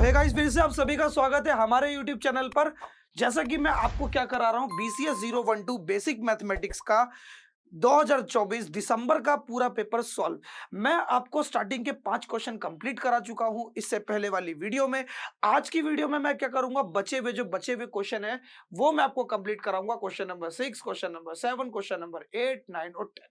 तो है गाइस, फिर से आप सभी का स्वागत है हमारे यूट्यूब चैनल पर। जैसा कि मैं आपको क्या करा रहा हूं, बीसीएस 012 बेसिक मैथमेटिक्स का 2024 दिसंबर का पूरा पेपर सॉल्व। मैं आपको स्टार्टिंग के 5 क्वेश्चन कंप्लीट करा चुका हूं इससे पहले वाली वीडियो में। आज की वीडियो में मैं क्या करूंगा, बचे हुए क्वेश्चन है वो मैं आपको कंप्लीट कराऊंगा। Question number 6, question number 7, question number 8, 9 और 10।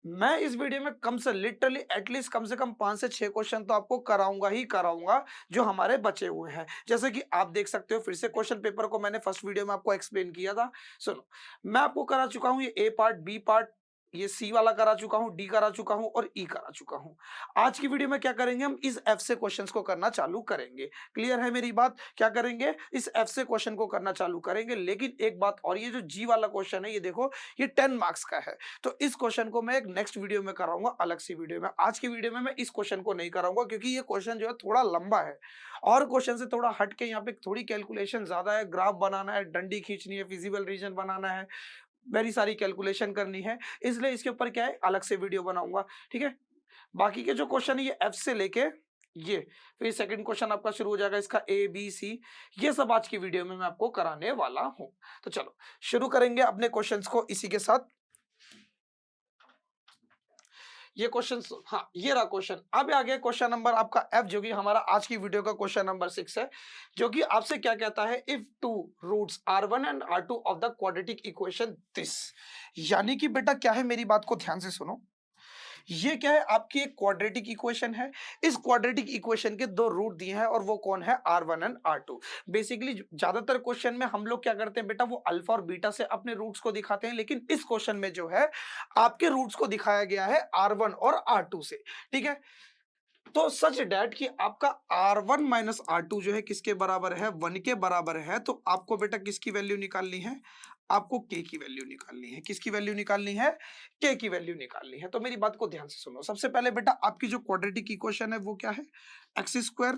मैं इस वीडियो में कम से लिटरली एटलीस्ट कम से कम 5 से 6 क्वेश्चन तो आपको कराऊंगा ही कराऊंगा, जो हमारे बचे हुए हैं। जैसे कि आप देख सकते हो, फिर से क्वेश्चन पेपर को मैंने फर्स्ट वीडियो में आपको एक्सप्लेन किया था। सुनो, मैं आपको करा चुका हूं ये ए पार्ट, बी पार्ट, ये सी वाला करा चुका हूं, डी करा चुका हूं और ई करा चुका हूं। आज की वीडियो में क्या करेंगे, हम इस एफ से क्वेश्चंस को करना चालू करेंगे। क्लियर है मेरी बात? क्या करेंगे, इस एफ से क्वेश्चन को करना चालू करेंगे। लेकिन एक बात और, ये जो जी वाला क्वेश्चन है, ये देखो, ये 10 मार्क्स का है। तो इस क्वेश्चन को मैं एक नेक्स्ट वीडियो में कराऊंगा, अलग सी वीडियो में। आज की वीडियो में मैं इस क्वेश्चन को नहीं कराऊंगा, क्योंकि ये क्वेश्चन जो है थोड़ा लंबा है और क्वेश्चन से थोड़ा हट के यहाँ पे थोड़ी कैलकुलेशन ज्यादा है। ग्राफ बनाना है, डंडी खींचनी है, फिजिबल रीजन बनाना है, वेरी सारी कैलकुलेशन करनी है, इसलिए इसके ऊपर क्या है, अलग से वीडियो बनाऊंगा। ठीक है, बाकी के जो क्वेश्चन है ये एफ से लेके ये, फिर सेकंड क्वेश्चन आपका शुरू हो जाएगा इसका ए बी सी, ये सब आज की वीडियो में मैं आपको कराने वाला हूं। तो चलो शुरू करेंगे अपने क्वेश्चंस को इसी के साथ। ये क्वेश्चन, हाँ ये रहा क्वेश्चन। अब आ गया क्वेश्चन नंबर आपका एफ, जो कि हमारा आज की वीडियो का क्वेश्चन नंबर 6 है, जो कि आपसे क्या कहता है, if two roots R1 and R2 of the quadratic equation this. यानी कि बेटा क्या है, मेरी बात को ध्यान से सुनो। ये क्या है, आपकी एक क्वाड्रेटिक इक्वेशन है। इस क्वाड्रेटिक इक्वेशन के दो रूट दिए हैं और वो कौन है, R1 एंड R2। बेसिकली ज्यादातर क्वेश्चन में हम लोग क्या करते हैं बेटा, वो अल्फा और बीटा से अपने रूट्स को दिखाते हैं, लेकिन इस क्वेश्चन में जो है आपके रूट्स को दिखाया गया है R1 और R2 से। ठीक है, तो सच डैट कि आपका R1 माइनस R2 जो है किसके बराबर है, 1 के बराबर है। तो आपको बेटा किसकी वैल्यू निकालनी है, आपको k की वैल्यू निकालनी है। किसकी वैल्यू निकालनी है, k की वैल्यू निकालनी है। तो मेरी बात को ध्यान से सुनो। सबसे पहले बेटा आपकी जो क्वाड्रेटिक इक्वेशन है वो क्या है, x square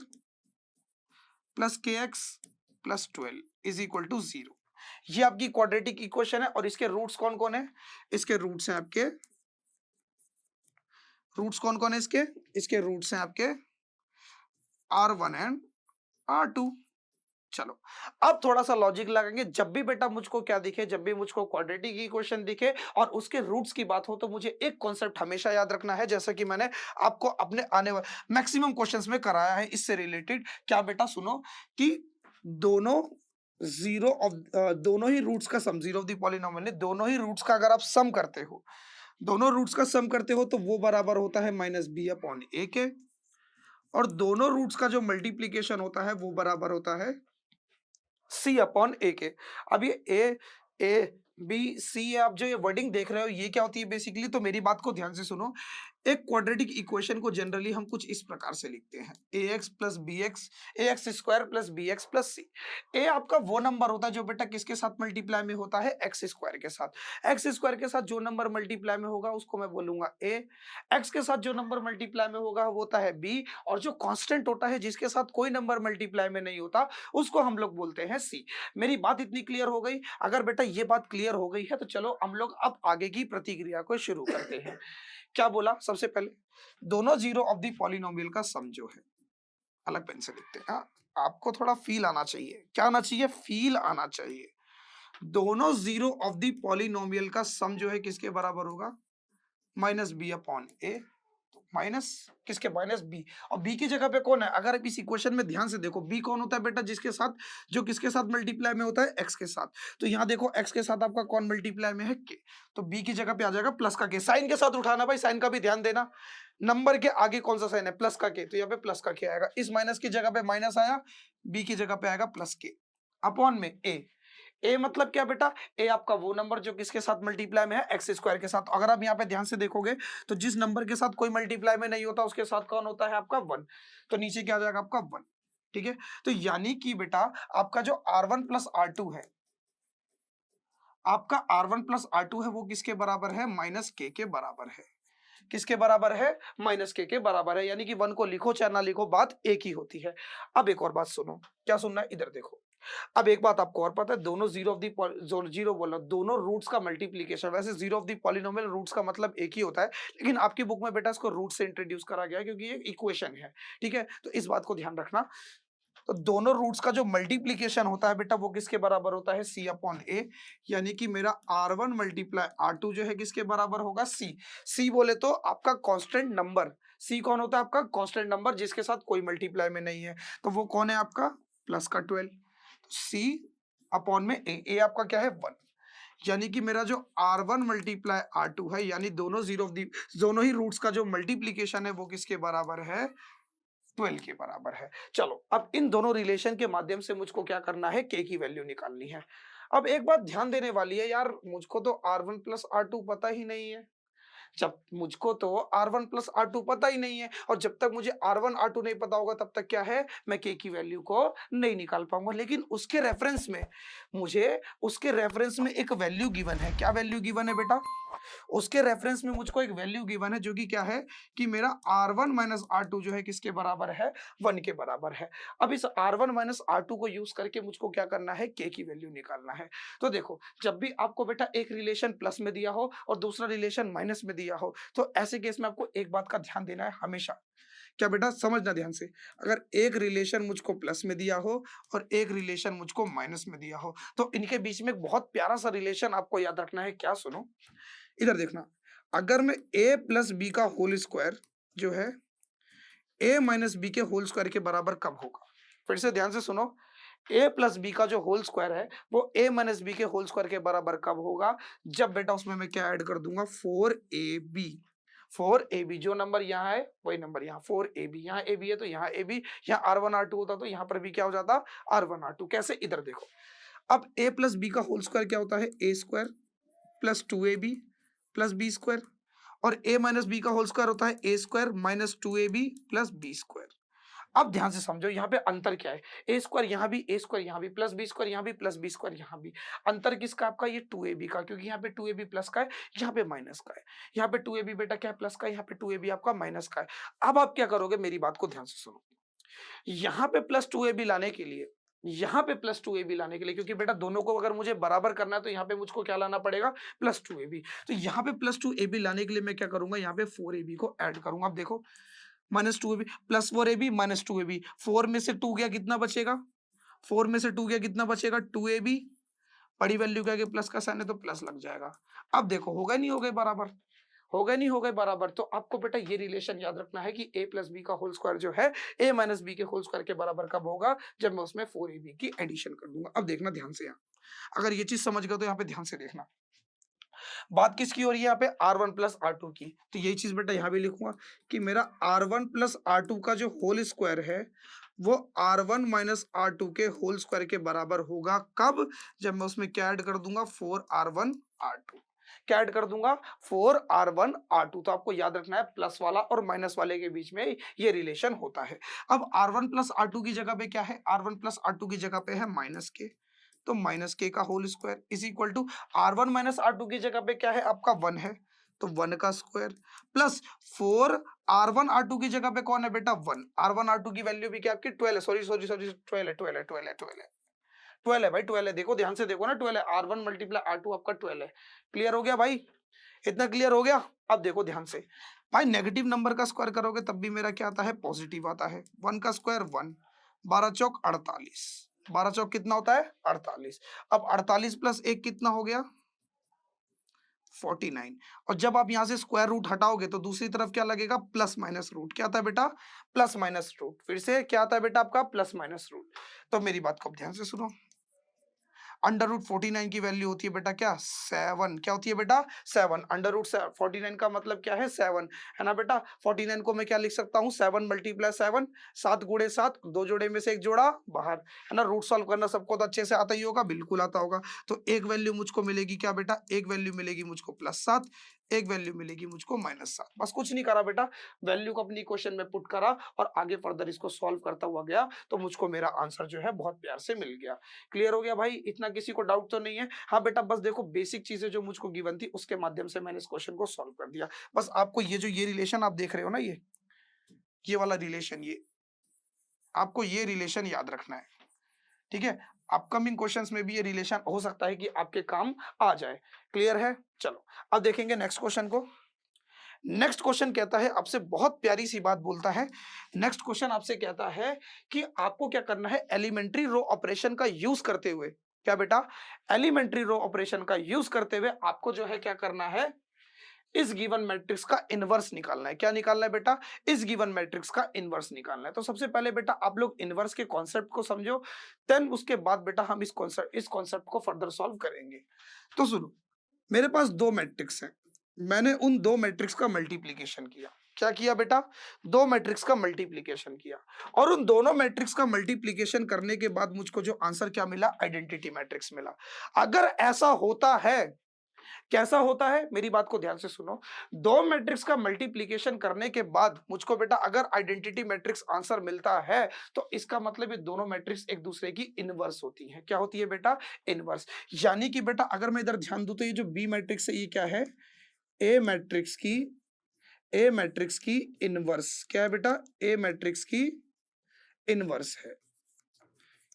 plus k x plus 12 is equal to 0। ये आपकी क्वाड्रेटिक इक्वेशन है और इसके रूट्स कौन कौन है, इसके रूट्स हैं आपके, रूट्स कौन कौन है इसके, इसके रूट्स हैं आपके R1 एंड R2। चलो अब थोड़ा सा लॉजिक लगाएंगे। जब भी बेटा मुझको क्या दिखे, जब भी मुझको क्वाड्रेटिक इक्वेशन दिखे और उसके रूट्स की बात हो, तो मुझे एक कॉन्सेप्ट हमेशा याद रखना है, जैसा कि मैंने आपको अपने आने वाले मैक्सिमम क्वेश्चंस में कराया है इससे रिलेटेड। क्या बेटा सुनो, कि दोनों जीरो ऑफ दोनों ही रूट्स का सम, जीरो ऑफ द पॉलिनोमियल ने दोनों ही रूट्स का अगर आप सम करते हो, दोनों रूट्स का सम करते हो, तो वो बराबर होता है -b/a के। और दोनों रूट्स का जो मल्टीप्लीकेशन होता है वो बराबर होता है C/A के। अब ये ए बी सी, आप जो ये वर्डिंग देख रहे हो, ये क्या होती है बेसिकली, तो मेरी बात को ध्यान से सुनो। एक क्वाड्रेटिक इक्वेशन को जनरली हम कुछ इस प्रकार से लिखते हैं, ax plus B X, A X square plus B X plus C. A आपका वो नंबर होता है जो बेटा किसके साथ मल्टीप्लाई में होता है, एक्स स्क्वायर के साथ। एक्स स्क्वायर के साथ जो नंबर मल्टीप्लाई में होगा उसको मैं बोलूंगा ए। एक्स के साथ जो नंबर मल्टीप्लाई में होगा वो होता है बी, और जो कांस्टेंट होता है जिसके साथ कोई नंबर मल्टीप्लाई में नहीं होता उसको हम लोग बोलते हैं सी। मेरी बात इतनी क्लियर हो गई? अगर बेटा ये बात क्लियर हो गई है तो चलो हम लोग अब आगे की प्रतिक्रिया को शुरू करते हैं। क्या बोला, सबसे पहले दोनों जीरो ऑफ द पॉलिनोमियल का सम जो है, अलग पेन से लिखते हैं। हाँ, आपको थोड़ा फील आना चाहिए। क्या आना चाहिए, फील आना चाहिए। दोनों जीरो ऑफ द पॉलिनोमियल का सम जो है किसके बराबर होगा, -b/a। माइनस किसके, -b। और b की जगह पे कौन है, अगर आप इस इक्वेशन में ध्यान से देखो, b कौन होता है बेटा, जिसके साथ, जो किसके साथ मल्टीप्लाई में होता है, x के साथ। तो यहाँ देखो x के साथ आपका कौन मल्टीप्लाई में है, k। तो b की जगह पे आ जाएगा प्लस का k। साइन के साथ उठाना भाई, साइन का भी ध्यान देना। नंबर के आगे कौन सा साइन है, प्लस का k, तो यहाँ पे प्लस का k आएगा। इस माइनस की जगह पे माइनस आया, b की जगह पे आएगा प्लस k अपॉन में a। ए मतलब क्या बेटा, ए आपका वो नंबर जो किसके साथ मल्टीप्लाई में है, एक्स स्क्वायर के साथ। अगर आप यहाँ पे ध्यान से देखोगे तो जिस नंबर के साथ कोई मल्टीप्लाई में नहीं होता उसके साथ कौन होता है आपका 1। तो नीचे क्या आ जाएगा आपका 1। ठीक है, तो यानी कि बेटा आपका जो R1 प्लस R2 है, आपका R1 प्लस R2 है, वो किसके बराबर है, -k के बराबर है। किसके बराबर है, -k के बराबर है। यानी कि 1 को लिखो चाहे ना लिखो, बात एक ही होती है। अब एक और बात सुनो, क्या सुनना है, इधर देखो। अब एक बात आपको और पता है, दोनों जीरो ऑफ दी जीरो बोला, दोनों रूट्स का मल्टीप्लीकेशन, वैसे zero of the polynomial roots का मतलब एक ही होता है, लेकिन आपकी बुक में बेटा इसको रूट से इंट्रोड्यूस करा गया है क्योंकि ये इक्वेशन है। ठीक है, तो इस बात को ध्यान रखना। तो दोनों रूट्स का जो मल्टीप्लीकेशन होता है बेटा वो किसके बराबर होता है, c अपॉन a, यानी कि मेरा r1 मल्टीप्लाई r2 जो है किसके बराबर होगा, c बोले तो आपका कांस्टेंट नंबर, c कौन होता है आपका कांस्टेंट नंबर जिसके साथ कोई मल्टीप्लाई में नहीं है, तो वो कौन है आपका प्लस का 12, c अपॉन में a आपका क्या है 1, यानी कि मेरा जो r1 मल्टीप्लाई r2 है, यानी दोनों ही रूट्स का जो मल्टीप्लीकेशन है वो किसके बराबर है, 12 के बराबर है। चलो अब इन दोनों रिलेशन के माध्यम से मुझको क्या करना है, k की वैल्यू निकालनी है। अब एक बात ध्यान देने वाली है यार, मुझको तो r1 प्लस r2 पता ही नहीं है, जब मुझको तो R1 प्लस R2 पता ही नहीं है, और जब तक मुझे R1 R2 नहीं पता होगा तब तक क्या है, मैं K की वैल्यू को नहीं निकाल पाऊंगा। लेकिन उसके रेफरेंस में एक वैल्यू गिवन है। क्या वैल्यू गिवन है बेटा, उसके रेफरेंस में मुझको एक वैल्यू गिवन है जो कि क्या है कि मेरा R1 माइनस R2 जो है किसके बराबर है, 1 के बराबर है। अब इस R1 माइनस R2 को यूज करके मुझको क्या करना है, K की वैल्यू निकालना है। तो देखो जब भी आपको बेटा एक रिलेशन प्लस में दिया हो और दूसरा रिलेशन माइनस में दिया हो, तो ऐसे केस में आपको एक बात का ध्यान देना है हमेशा। क्या बेटा समझना ध्यान से, अगर एक रिलेशन मुझको प्लस में दिया हो और एक रिलेशन मुझको माइनस में दिया हो, तो इनके बीच में एक बहुत प्यारा सा रिलेशन आपको याद रखना है। क्या, सुनो इधर देखना, अगर मैं a प्लस बी का होल स्क्वायर जो है a माइनस बी के होल स्क्वायर के बराबर कब होगा, फिर से ध्यान से सुनो, a प्लस बी का जो होल स्क्वायर है वो a माइनस बी के होल स्क्वायर के बराबर कब होगा, जब बेटा उसमें मैं क्या ऐड कर दूंगा, 4ab, 4ab जो नंबर यहाँ है वही नंबर यहाँ 4ab, यहाँ ab है तो यहाँ ab, यहाँ r1 r2 होता तो यहाँ पर भी क्या हो जाता, r1 r2। कैसे, इधर देखो, अब a प्लस बी का होल स्क्वायर क्या होता है, a square plus 2ab plus b square, और a माइनस बी का होल स्क्वायर होता है a square minus 2ab plus b square. अब ध्यान से समझो यहाँ पे अंतर क्या है, ए स्क्वायर यहाँ भी, ए स्क्वायर यहाँ भी, प्लस बी स्क्वायर यहाँ भी, प्लस बी स्क्वायर यहाँ भी। अंतर किसका, आपका ये 2ab का, क्योंकि यहाँ पे 2ab प्लस का है, यहाँ पे माइनस का है। यहाँ पे 2ab बेटा क्या है, प्लस का है, यहाँ पे 2ab आपका माइनस का है। अब आप क्या करोगे, मेरी बात को ध्यान से सुनो, यहाँ पे प्लस 2ab लाने के लिए, यहाँ पे प्लस 2ab लाने के लिए, क्योंकि बेटा दोनों को अगर मुझे बराबर करना है तो यहाँ पे मुझको क्या लाना पड़ेगा, प्लस 2ab। तो यहाँ पे प्लस 2ab लाने के लिए मैं क्या करूंगा, यहाँ पे 4ab को ऐड करूंगा। अब देखो minus 2ab plus 4ab minus 2ab, 4 में से 2 गया कितना बचेगा, 4 में से 2 गया कितना बचेगा, 2ab, बड़ी वैल्यू का प्लस का साइन है तो प्लस लग जाएगा। अब देखो हो गए नहीं हो गए बराबर, हो गए नहीं हो गए बराबर। तो आपको बेटा ये रिलेशन याद रखना है कि a प्लस बी का होल स्क्वायर जो है a माइनस बी के होल स्क्वायर के बराबर कब होगा, जब मैं उसमें 4ab की एडिशन कर दूंगा। अब देखना ध्यान से, यहाँ अगर ये चीज समझ गए तो यहाँ पे ध्यान से देखना, बात किसकी हो रही है यहाँ पे, R1 प्लस R2 की। तो यही चीज बेटा यहाँ भी लिखूंगा कि मेरा R1 प्लस R2 का जो होल स्क्वायर है वो R1 माइनस R2 के होल स्क्वायर के बराबर होगा कब, जब मैं उसमें क्या ऐड कर दूंगा, 4R1 R2। क्या ऐड कर दूंगा, 4R1 R2। तो आपको याद रखना है प्लस वाला और माइनस वाले के बीच में ये रिलेशन होता है। अब R1 प्लस R2 की जगह पे क्या है, R1 प्लस R2 की जगह पे है माइनस के, तो माइनस के का whole square is equal to R1 minus R2 की जगह पे क्या है आपका 1 है, तो 1 का स्क्वायर प्लस 4 R1 R2 की जगह पे कौन है बेटा 1, R1 R2 की वैल्यू भी क्या आपकी 12 है, सॉरी सॉरी सॉरी 12 है, 12 है, 12 है, 12 है, 12 है भाई, 12 है। देखो ध्यान से देखो ना, 12 है, R1 मल्टीप्लाई R2 आपका 12 है। क्लियर हो गया भाई, इतना क्लियर हो गया। अब देखो ध्यान से भाई, नेगेटिव नंबर का स्क्वायर करोगे तब भी मेरा क्या आता है, पॉजिटिव आता है। 1 का स्क्वायर 1, 12 चौक 48, 12 चौक कितना होता है 48। अब 48 प्लस 1 कितना हो गया 49, और जब आप यहां से स्क्वायर रूट हटाओगे तो दूसरी तरफ क्या लगेगा, प्लस माइनस रूट। क्या आता है बेटा, प्लस माइनस रूट। फिर से क्या आता है बेटा आपका, प्लस माइनस रूट। तो मेरी बात को ध्यान से सुनो, अंडर रूट 49 की वैल्यू होती है बेटा क्या, 7। क्या होती है बेटा, 7। अंडर रूट 49 का मतलब क्या है, 7 है ना बेटा। 49 को मैं क्या लिख सकता हूँ, 7 मल्टीप्लाई 7, 7 गुणे 7, 2 जोड़े में से एक जोड़ा बाहर, है ना। रूट सॉल्व करना सबको तो अच्छे से आता ही होगा, बिल्कुल आता होगा। तो एक वैल्यू मुझको मिलेगी क्या बेटा, एक वैल्यू मिलेगी मुझको +7, एक वैल्यू मिलेगी मुझको -7। बस कुछ नहीं करा बेटा, वैल्यू को अपनी क्वेश्चन में पुट करा और आगे फर्दर इसको सॉल्व करता हुआ गया, तो मुझको मेरा आंसर जो है बहुत प्यार से मिल गया। क्लियर हो गया भाई, इतना किसी को डाउट तो नहीं है। हाँ बेटा बस देखो, बेसिक चीजें जो मुझको गिवन थी उसके माध्यम से मैंने इस क्वेश्चन को सॉल्व कर दिया। बस आपको ये रिलेशन आप देख रहे हो ना, ये वाला रिलेशन, ये आपको ये रिलेशन याद रखना है, ठीक है। अपकमिंग क्वेश्चंस में भी ये रिलेशन हो सकता है कि आपके काम आ जाए। क्लियर है, चलो अब देखेंगे नेक्स्ट क्वेश्चन को। नेक्स्ट क्वेश्चन कहता है आपसे, बहुत प्यारी सी बात बोलता है। नेक्स्ट क्वेश्चन आपसे कहता है कि आपको क्या करना है, एलिमेंट्री रो ऑपरेशन का यूज करते हुए, क्या बेटा, एलिमेंट्री रो ऑपरेशन का यूज करते हुए आपको जो है क्या करना है, इस गिवन मैट्रिक्स का इनवर्स निकालना है। क्या निकालना है बेटा, इस गिवन मैट्रिक्स का इनवर्स निकालना है। तो सबसे पहले बेटा आप लोग इनवर्स के कॉन्सेप्ट को समझो, देन उसके बाद बेटा हम इस कॉन्सेप्ट को फर्दर सॉल्व करेंगे। तो सुनो, मेरे पास दो मैट्रिक्स हैं, मैंने उन दो मैट्रिक्स का मल्टीप्लीकेशन किया। क्या किया बेटा, दो मैट्रिक्स का मल्टीप्लीकेशन किया, और उन दोनों मैट्रिक्स का मल्टीप्लीकेशन करने के बाद मुझको जो आंसर क्या मिला, आइडेंटिटी मैट्रिक्स मिला। अगर ऐसा होता है, कैसा होता है, मेरी बात को ध्यान से सुनो, दो मैट्रिक्स का मल्टीप्लीकेशन करने के बाद मुझको बेटा अगर आइडेंटिटी मैट्रिक्स आंसर मिलता है, तो इसका मतलब ये दोनों मैट्रिक्स एक दूसरे की इनवर्स होती हैं। क्या होती है बेटा, इनवर्स। यानी कि बेटा अगर मैं इधर ध्यान दूं तो ये जो बी मैट्रिक्स है ये क्या है, ए मैट्रिक्स की, ए मैट्रिक्स की इनवर्स। क्या है बेटा, ए मैट्रिक्स की इनवर्स है।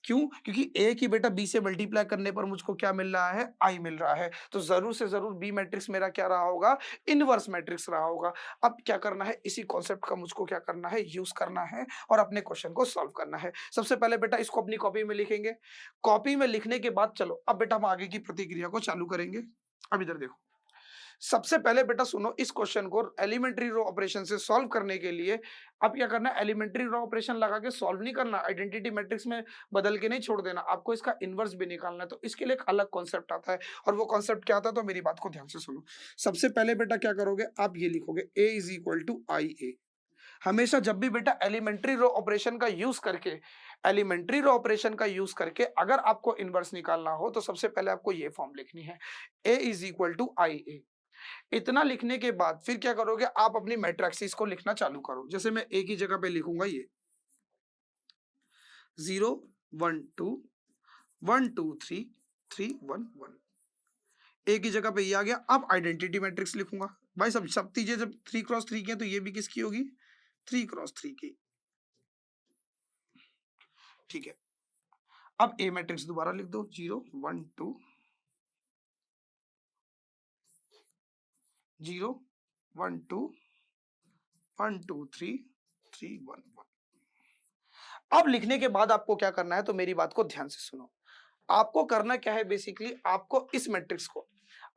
क्यों, क्योंकि ए की बेटा बी से मल्टीप्लाई करने पर मुझको क्या मिल रहा है, आई मिल रहा है, तो जरूर से जरूर बी मैट्रिक्स मेरा क्या रहा होगा, इनवर्स मैट्रिक्स रहा होगा। अब क्या करना है, इसी कॉन्सेप्ट का मुझको क्या करना है, यूज करना है और अपने क्वेश्चन को सॉल्व करना है। सबसे पहले बेटा इसको अपनी कॉपी में लिखेंगे, कॉपी में लिखने के बाद चलो अब बेटा हम आगे की प्रतिक्रिया को चालू करेंगे। अब इधर देखो, सबसे पहले बेटा सुनो, इस क्वेश्चन को एलिमेंट्री रो ऑपरेशन से सॉल्व करने के लिए अब क्या करना है, एलिमेंट्री रो ऑपरेशन लगा के सॉल्व नहीं करना, आइडेंटिटी मैट्रिक्स में बदल के नहीं छोड़ देना, आपको इसका इनवर्स भी निकालना है। तो इसके लिए एक अलग कॉन्सेप्ट आता है, और वो कॉन्सेप्ट क्या आता है, तो मेरी बात को ध्यान से सुनो। सबसे पहले बेटा क्या करोगे, आप ये लिखोगे a इज इक्वल टू आई ए। हमेशा जब भी बेटा एलिमेंट्री रो ऑपरेशन का यूज करके, एलिमेंट्री रो ऑपरेशन का यूज करके अगर आपको इनवर्स निकालना हो, तो सबसे पहले आपको ये फॉर्म लिखनी है, a इज इक्वल टू आई ए। इतना लिखने के बाद फिर क्या करोगे, आप अपनी मैट्रिक्स को लिखना चालू करो। जैसे मैं ए की जगह पे लिखूंगा ये 0 1 2 1 2 3 3 1 1, ए की जगह पे ये आ गया। अब आइडेंटिटी मैट्रिक्स लिखूंगा भाई, सब चीजें जब 3x3 की है तो ये भी किसकी होगी, 3x3 की। ठीक है, अब ए मैट्रिक्स दोबारा लिख दो, 0 1 2 0 1 2 1 2 3 3 1 1। अब लिखने के बाद आपको क्या करना है, तो मेरी बात को ध्यान से सुनो। आपको करना क्या है, बेसिकली आपको इस मैट्रिक्स को,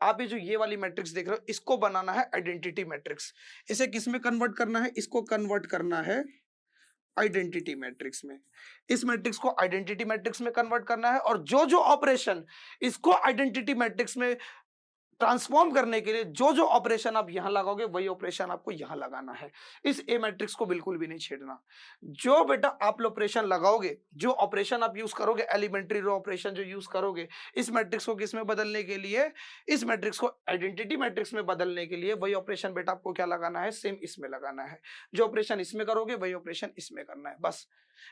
आप ये जो ये वाली मैट्रिक्स देख रहे हो, इसको बनाना है आइडेंटिटी मैट्रिक्स। इसे किस में कन्वर्ट करना है, इसको कन्वर्ट करना है आइडेंटिटी मैट्रिक्स में। इस मैट्रिक्स को आइडेंटिटी मैट्रिक्स में कन्वर्ट करना है, और जो जो ऑपरेशन इसको आइडेंटिटी मैट्रिक्स में ट्रांसफॉर्म करने के लिए जो जो ऑपरेशन आप यहां लगाओगे, वही ऑपरेशन आपको यहां लगाना है। इस ए मैट्रिक्स को बिल्कुल भी नहीं छेड़ना। जो बेटा आप ऑपरेशन लगाओगे, जो ऑपरेशन आप यूज करोगे, एलिमेंट्री रो ऑपरेशन जो यूज करोगे इस मैट्रिक्स को किस में बदलने के लिए, इस मैट्रिक्स को आइडेंटिटी मैट्रिक्स में बदलने के लिए, वही ऑपरेशन बेटा आपको क्या लगाना है, सेम इसमें लगाना है। जो ऑपरेशन इसमें करोगे वही ऑपरेशन इसमें करना है। बस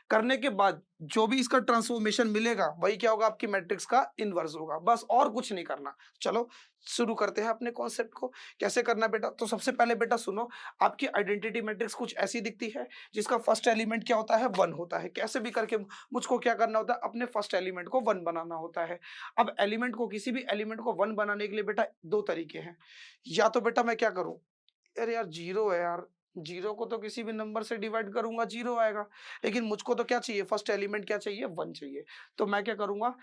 करने के बाद जो भी इसका ट्रांसफॉर्मेशन मिलेगा, वही क्या होगा, आपकी मैट्रिक्स का इनवर्स होगा। बस और कुछ नहीं करना। चलो शुरू करते हैं अपने कॉन्सेप्ट को। कैसे करना बेटा, तो सबसे पहले बेटा सुनो, आपकी आइडेंटिटी मैट्रिक्स कुछ ऐसी दिखती है जिसका फर्स्ट एलिमेंट क्या होता है, 1 होता है। कैसे भी करके मुझको क्या करना होता है, अपने फर्स्ट एलिमेंट को 1 बनाना होता है। अब एलिमेंट को, किसी भी एलिमेंट को 1 बनाने के लिए बेटा दो तरीके हैं। या तो बेटा मैं क्या करूं, अरे यार 0 है यार, 0 को तो किसी भी नंबर से डिवाइड करूंगा 0 आएगा, लेकिन मुझको तो क्या चाहिए, फर्स्ट एलिमेंट क्या चाहिए, 1 चाहिए। तो मैं क्या करूंगा,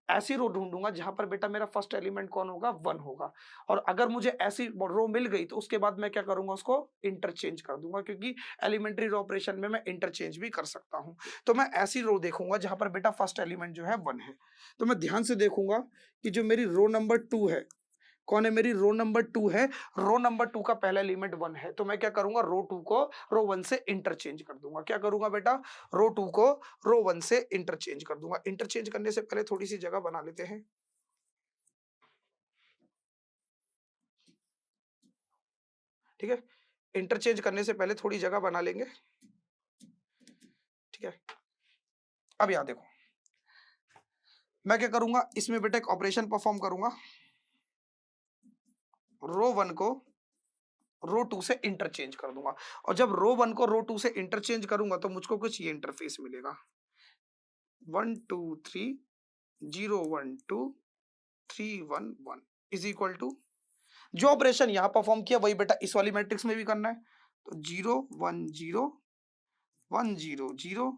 ऐसी रो ढूंढूंगा जहां पर बेटा मेरा फर्स्ट एलिमेंट कौन होगा, 1 होगा। और अगर मुझे ऐसी रो मिल गई तो उसके बाद मैं क्या करूंगा, उसको इंटरचेंज कर दूंगा, क्योंकि एलिमेंट्री रो ऑपरेशन में मैं इंटरचेंज भी कर सकता हूं। तो मैं ऐसी रो देखूंगा जहां पर बेटा फर्स्ट एलिमेंट जो है 1 है। तो मैं ध्यान से देखूंगा कि जो मेरी रो नंबर 2 है, कौन है, मेरी रो नंबर 2 है। रो नंबर 2 का पहला एलिमेंट 1 है, तो मैं क्या करूंगा, रो 2 को रो 1 से इंटरचेंज कर दूंगा। क्या करूंगा बेटा, रो 2 को रो 1 से इंटरचेंज कर दूंगा। इंटरचेंज करने से पहले थोड़ी सी जगह बना लेते हैं। ठीक है, इंटरचेंज करने से पहले थोड़ी जगह बना लेंगे। ठीक है, अब यहां देखो, मैं क्या करूंगा, इसमें बेटा एक ऑपरेशन परफॉर्म करूंगा, रो 1 को रो 2 से इंटरचेंज कर दूंगा। और जब रो 1 को रो 2 से इंटरचेंज करूंगा तो मुझको कुछ ये इंटरफेस मिलेगा, 1 2 3 0 1 2 3 1 1 इज इक्वल टू जो ऑपरेशन यहाँ परफॉर्म किया वही बेटा इस वाली मैट्रिक्स में भी करना है। तो 0 1 0 1 0 0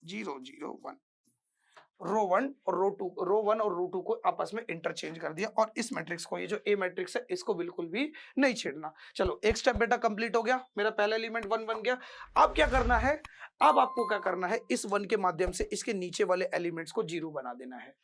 0 0 1, रो वन और रो टू को आपस में इंटरचेंज कर दिया और इस मैट्रिक्स को, ये जो ए मैट्रिक्स है, इसको बिल्कुल भी नहीं छेड़ना। चलो एक स्टेप बेटा कंप्लीट हो गया, मेरा पहला एलिमेंट 1 बन गया। अब क्या करना है, अब आपको क्या करना है, इस 1 के माध्यम से इसके नीचे वाले एलिमेंट्स को 0 बना देना है।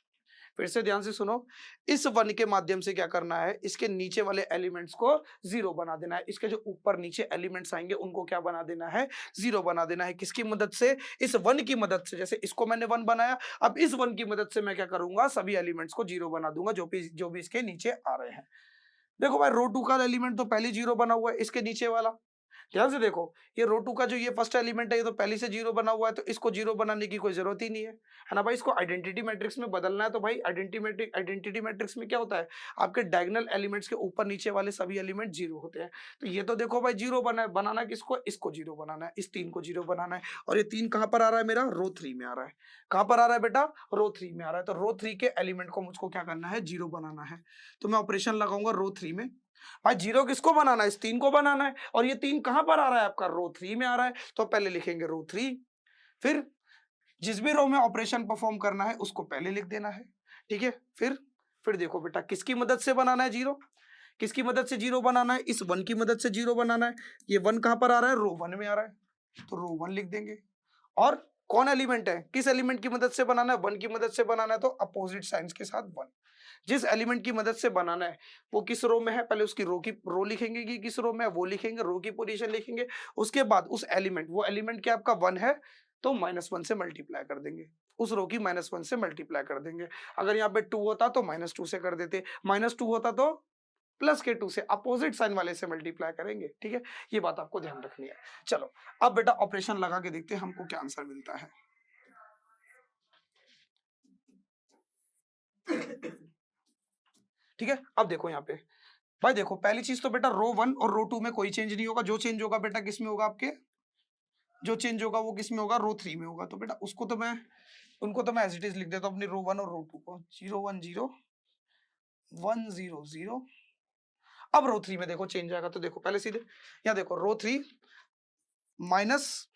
फिर से ध्यान से सुनो, इस 1 के माध्यम से क्या करना है, इसके नीचे वाले एलिमेंट्स को 0 बना देना है। इसके जो ऊपर नीचे एलिमेंट्स आएंगे उनको क्या बना देना है, 0 बना देना है। किसकी मदद से, इस 1 की मदद से। जैसे इसको मैंने 1 बनाया, अब इस 1 की मदद से मैं क्या करूंगा, सभी एलिमेंट्स को 0 बना दूंगा जो भी इसके नीचे आ रहे हैं। देखो भाई, रो 2 का एलिमेंट तो पहले 0 बना हुआ है, इसके नीचे वाला ध्यान से देखो, ये रो 2 का जो ये फर्स्ट एलिमेंट है, ये तो पहले से 0 बना हुआ है, तो इसको 0 बनाने की कोई जरूरत ही नहीं है ना भाई। इसको आइडेंटिटी मैट्रिक्स में बदलना है, तो भाई आइडेंटिटी मैट्रिक्स में क्या होता है, आपके डायगोनल एलिमेंट्स के ऊपर नीचे वाले सभी एलिमेंट 0 होते हैं। तो ये तो देखो भाई 0 बनाना है किसको, इसको 0 बनाना है, इस 3 को 0 बनाना है। और ये 3 कहां पर आ रहा है, मेरा रो 3 में आ रहा है। कहां पर आ रहा है बेटा, रो 3 में आ रहा है। तो रो 3 के एलिमेंट को मुझको क्या करना है, 0 बनाना है। तो मैं ऑपरेशन लगाऊंगा रो 3 में। भाई 0 किसको बनाना है, इस 3 को बनाना है। और ये 3 कहां पर आ रहा है, आपका रो 3 में आ रहा है। तो पहले लिखेंगे रो 3, फिर जिस भी रो में ऑपरेशन परफॉर्म करना है उसको पहले लिख देना है, ठीक है। फिर देखो बेटा, किसकी मदद से बनाना है 0, किसकी मदद से 0 बनाना है, इस 1 की मदद से 0 बनाना है। ये 1 कहां पर आ रहा है, रो 1 में आ रहा है, तो रो 1 लिख देंगे। और कौन एलिमेंट है, किस एलिमेंट की मदद से बनाना है, 1 की मदद से बनाना है, तो अपोजिट साइंस के साथ 1। जिस एलिमेंट की मदद से बनाना है वो किस रो में है, पहले उसकी रो लिखेंगे कि किस रो में है वो लिखेंगे, रो की पोजीशन लिखेंगे। उसके बाद उस एलिमेंट, वो एलिमेंट क्या आपका 1 है, तो -1 से मल्टीप्लाई कर देंगे, उस रो की -1 से मल्टीप्लाई कर देंगे। अगर यहाँ पे 2 होता तो -2 से कर देते, -2 होता तो प्लस के 2 से, अपोजिट साइन वाले से मल्टीप्लाई करेंगे, ठीक है। ये बात आपको ध्यान रखनी है। चलो अब बेटा ऑपरेशन लगा के देखते हैं हमको क्या आंसर मिलता है। ठीक है, अब देखो यहाँ पे भाई, देखो पहली चीज तो बेटा रो 1 और रो 2 में कोई चेंज नहीं होगा। जो चेंज होगा बेटा किस में होगा, आपके जो चेंज होगा वो किस में होगा, रो 3 में होगा। तो बेटा उनको तो मैं एज इट इज लिख देता हूँ, अपनी रो 1 और रो 2 को, 0 1 0 1 0 0। अब रो 3 में देखो चेंज आएगा, तो देखो पहले सीधे यहाँ देखो, रो 3 माइनस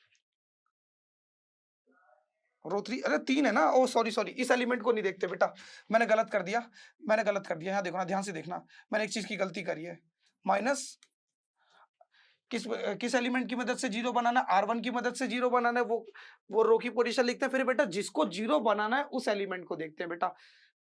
रो 3, अरे 3 है ना, ओ सॉरी सॉरी, इस एलिमेंट को नहीं देखते बेटा, मैंने गलत कर दिया, यहाँ देखो ना, ध्यान से देखना, मैंने एक चीज की गलती करी है। माइनस किस किस एलिमेंट की मदद से 0 बनाना है, R1 की मदद से 0 बनाना है, वो रो की पोजीशन लिखते हैं। फिर बेटा जिसको 0 बनाना है उस एलिमेंट को देखते हैं बेटा।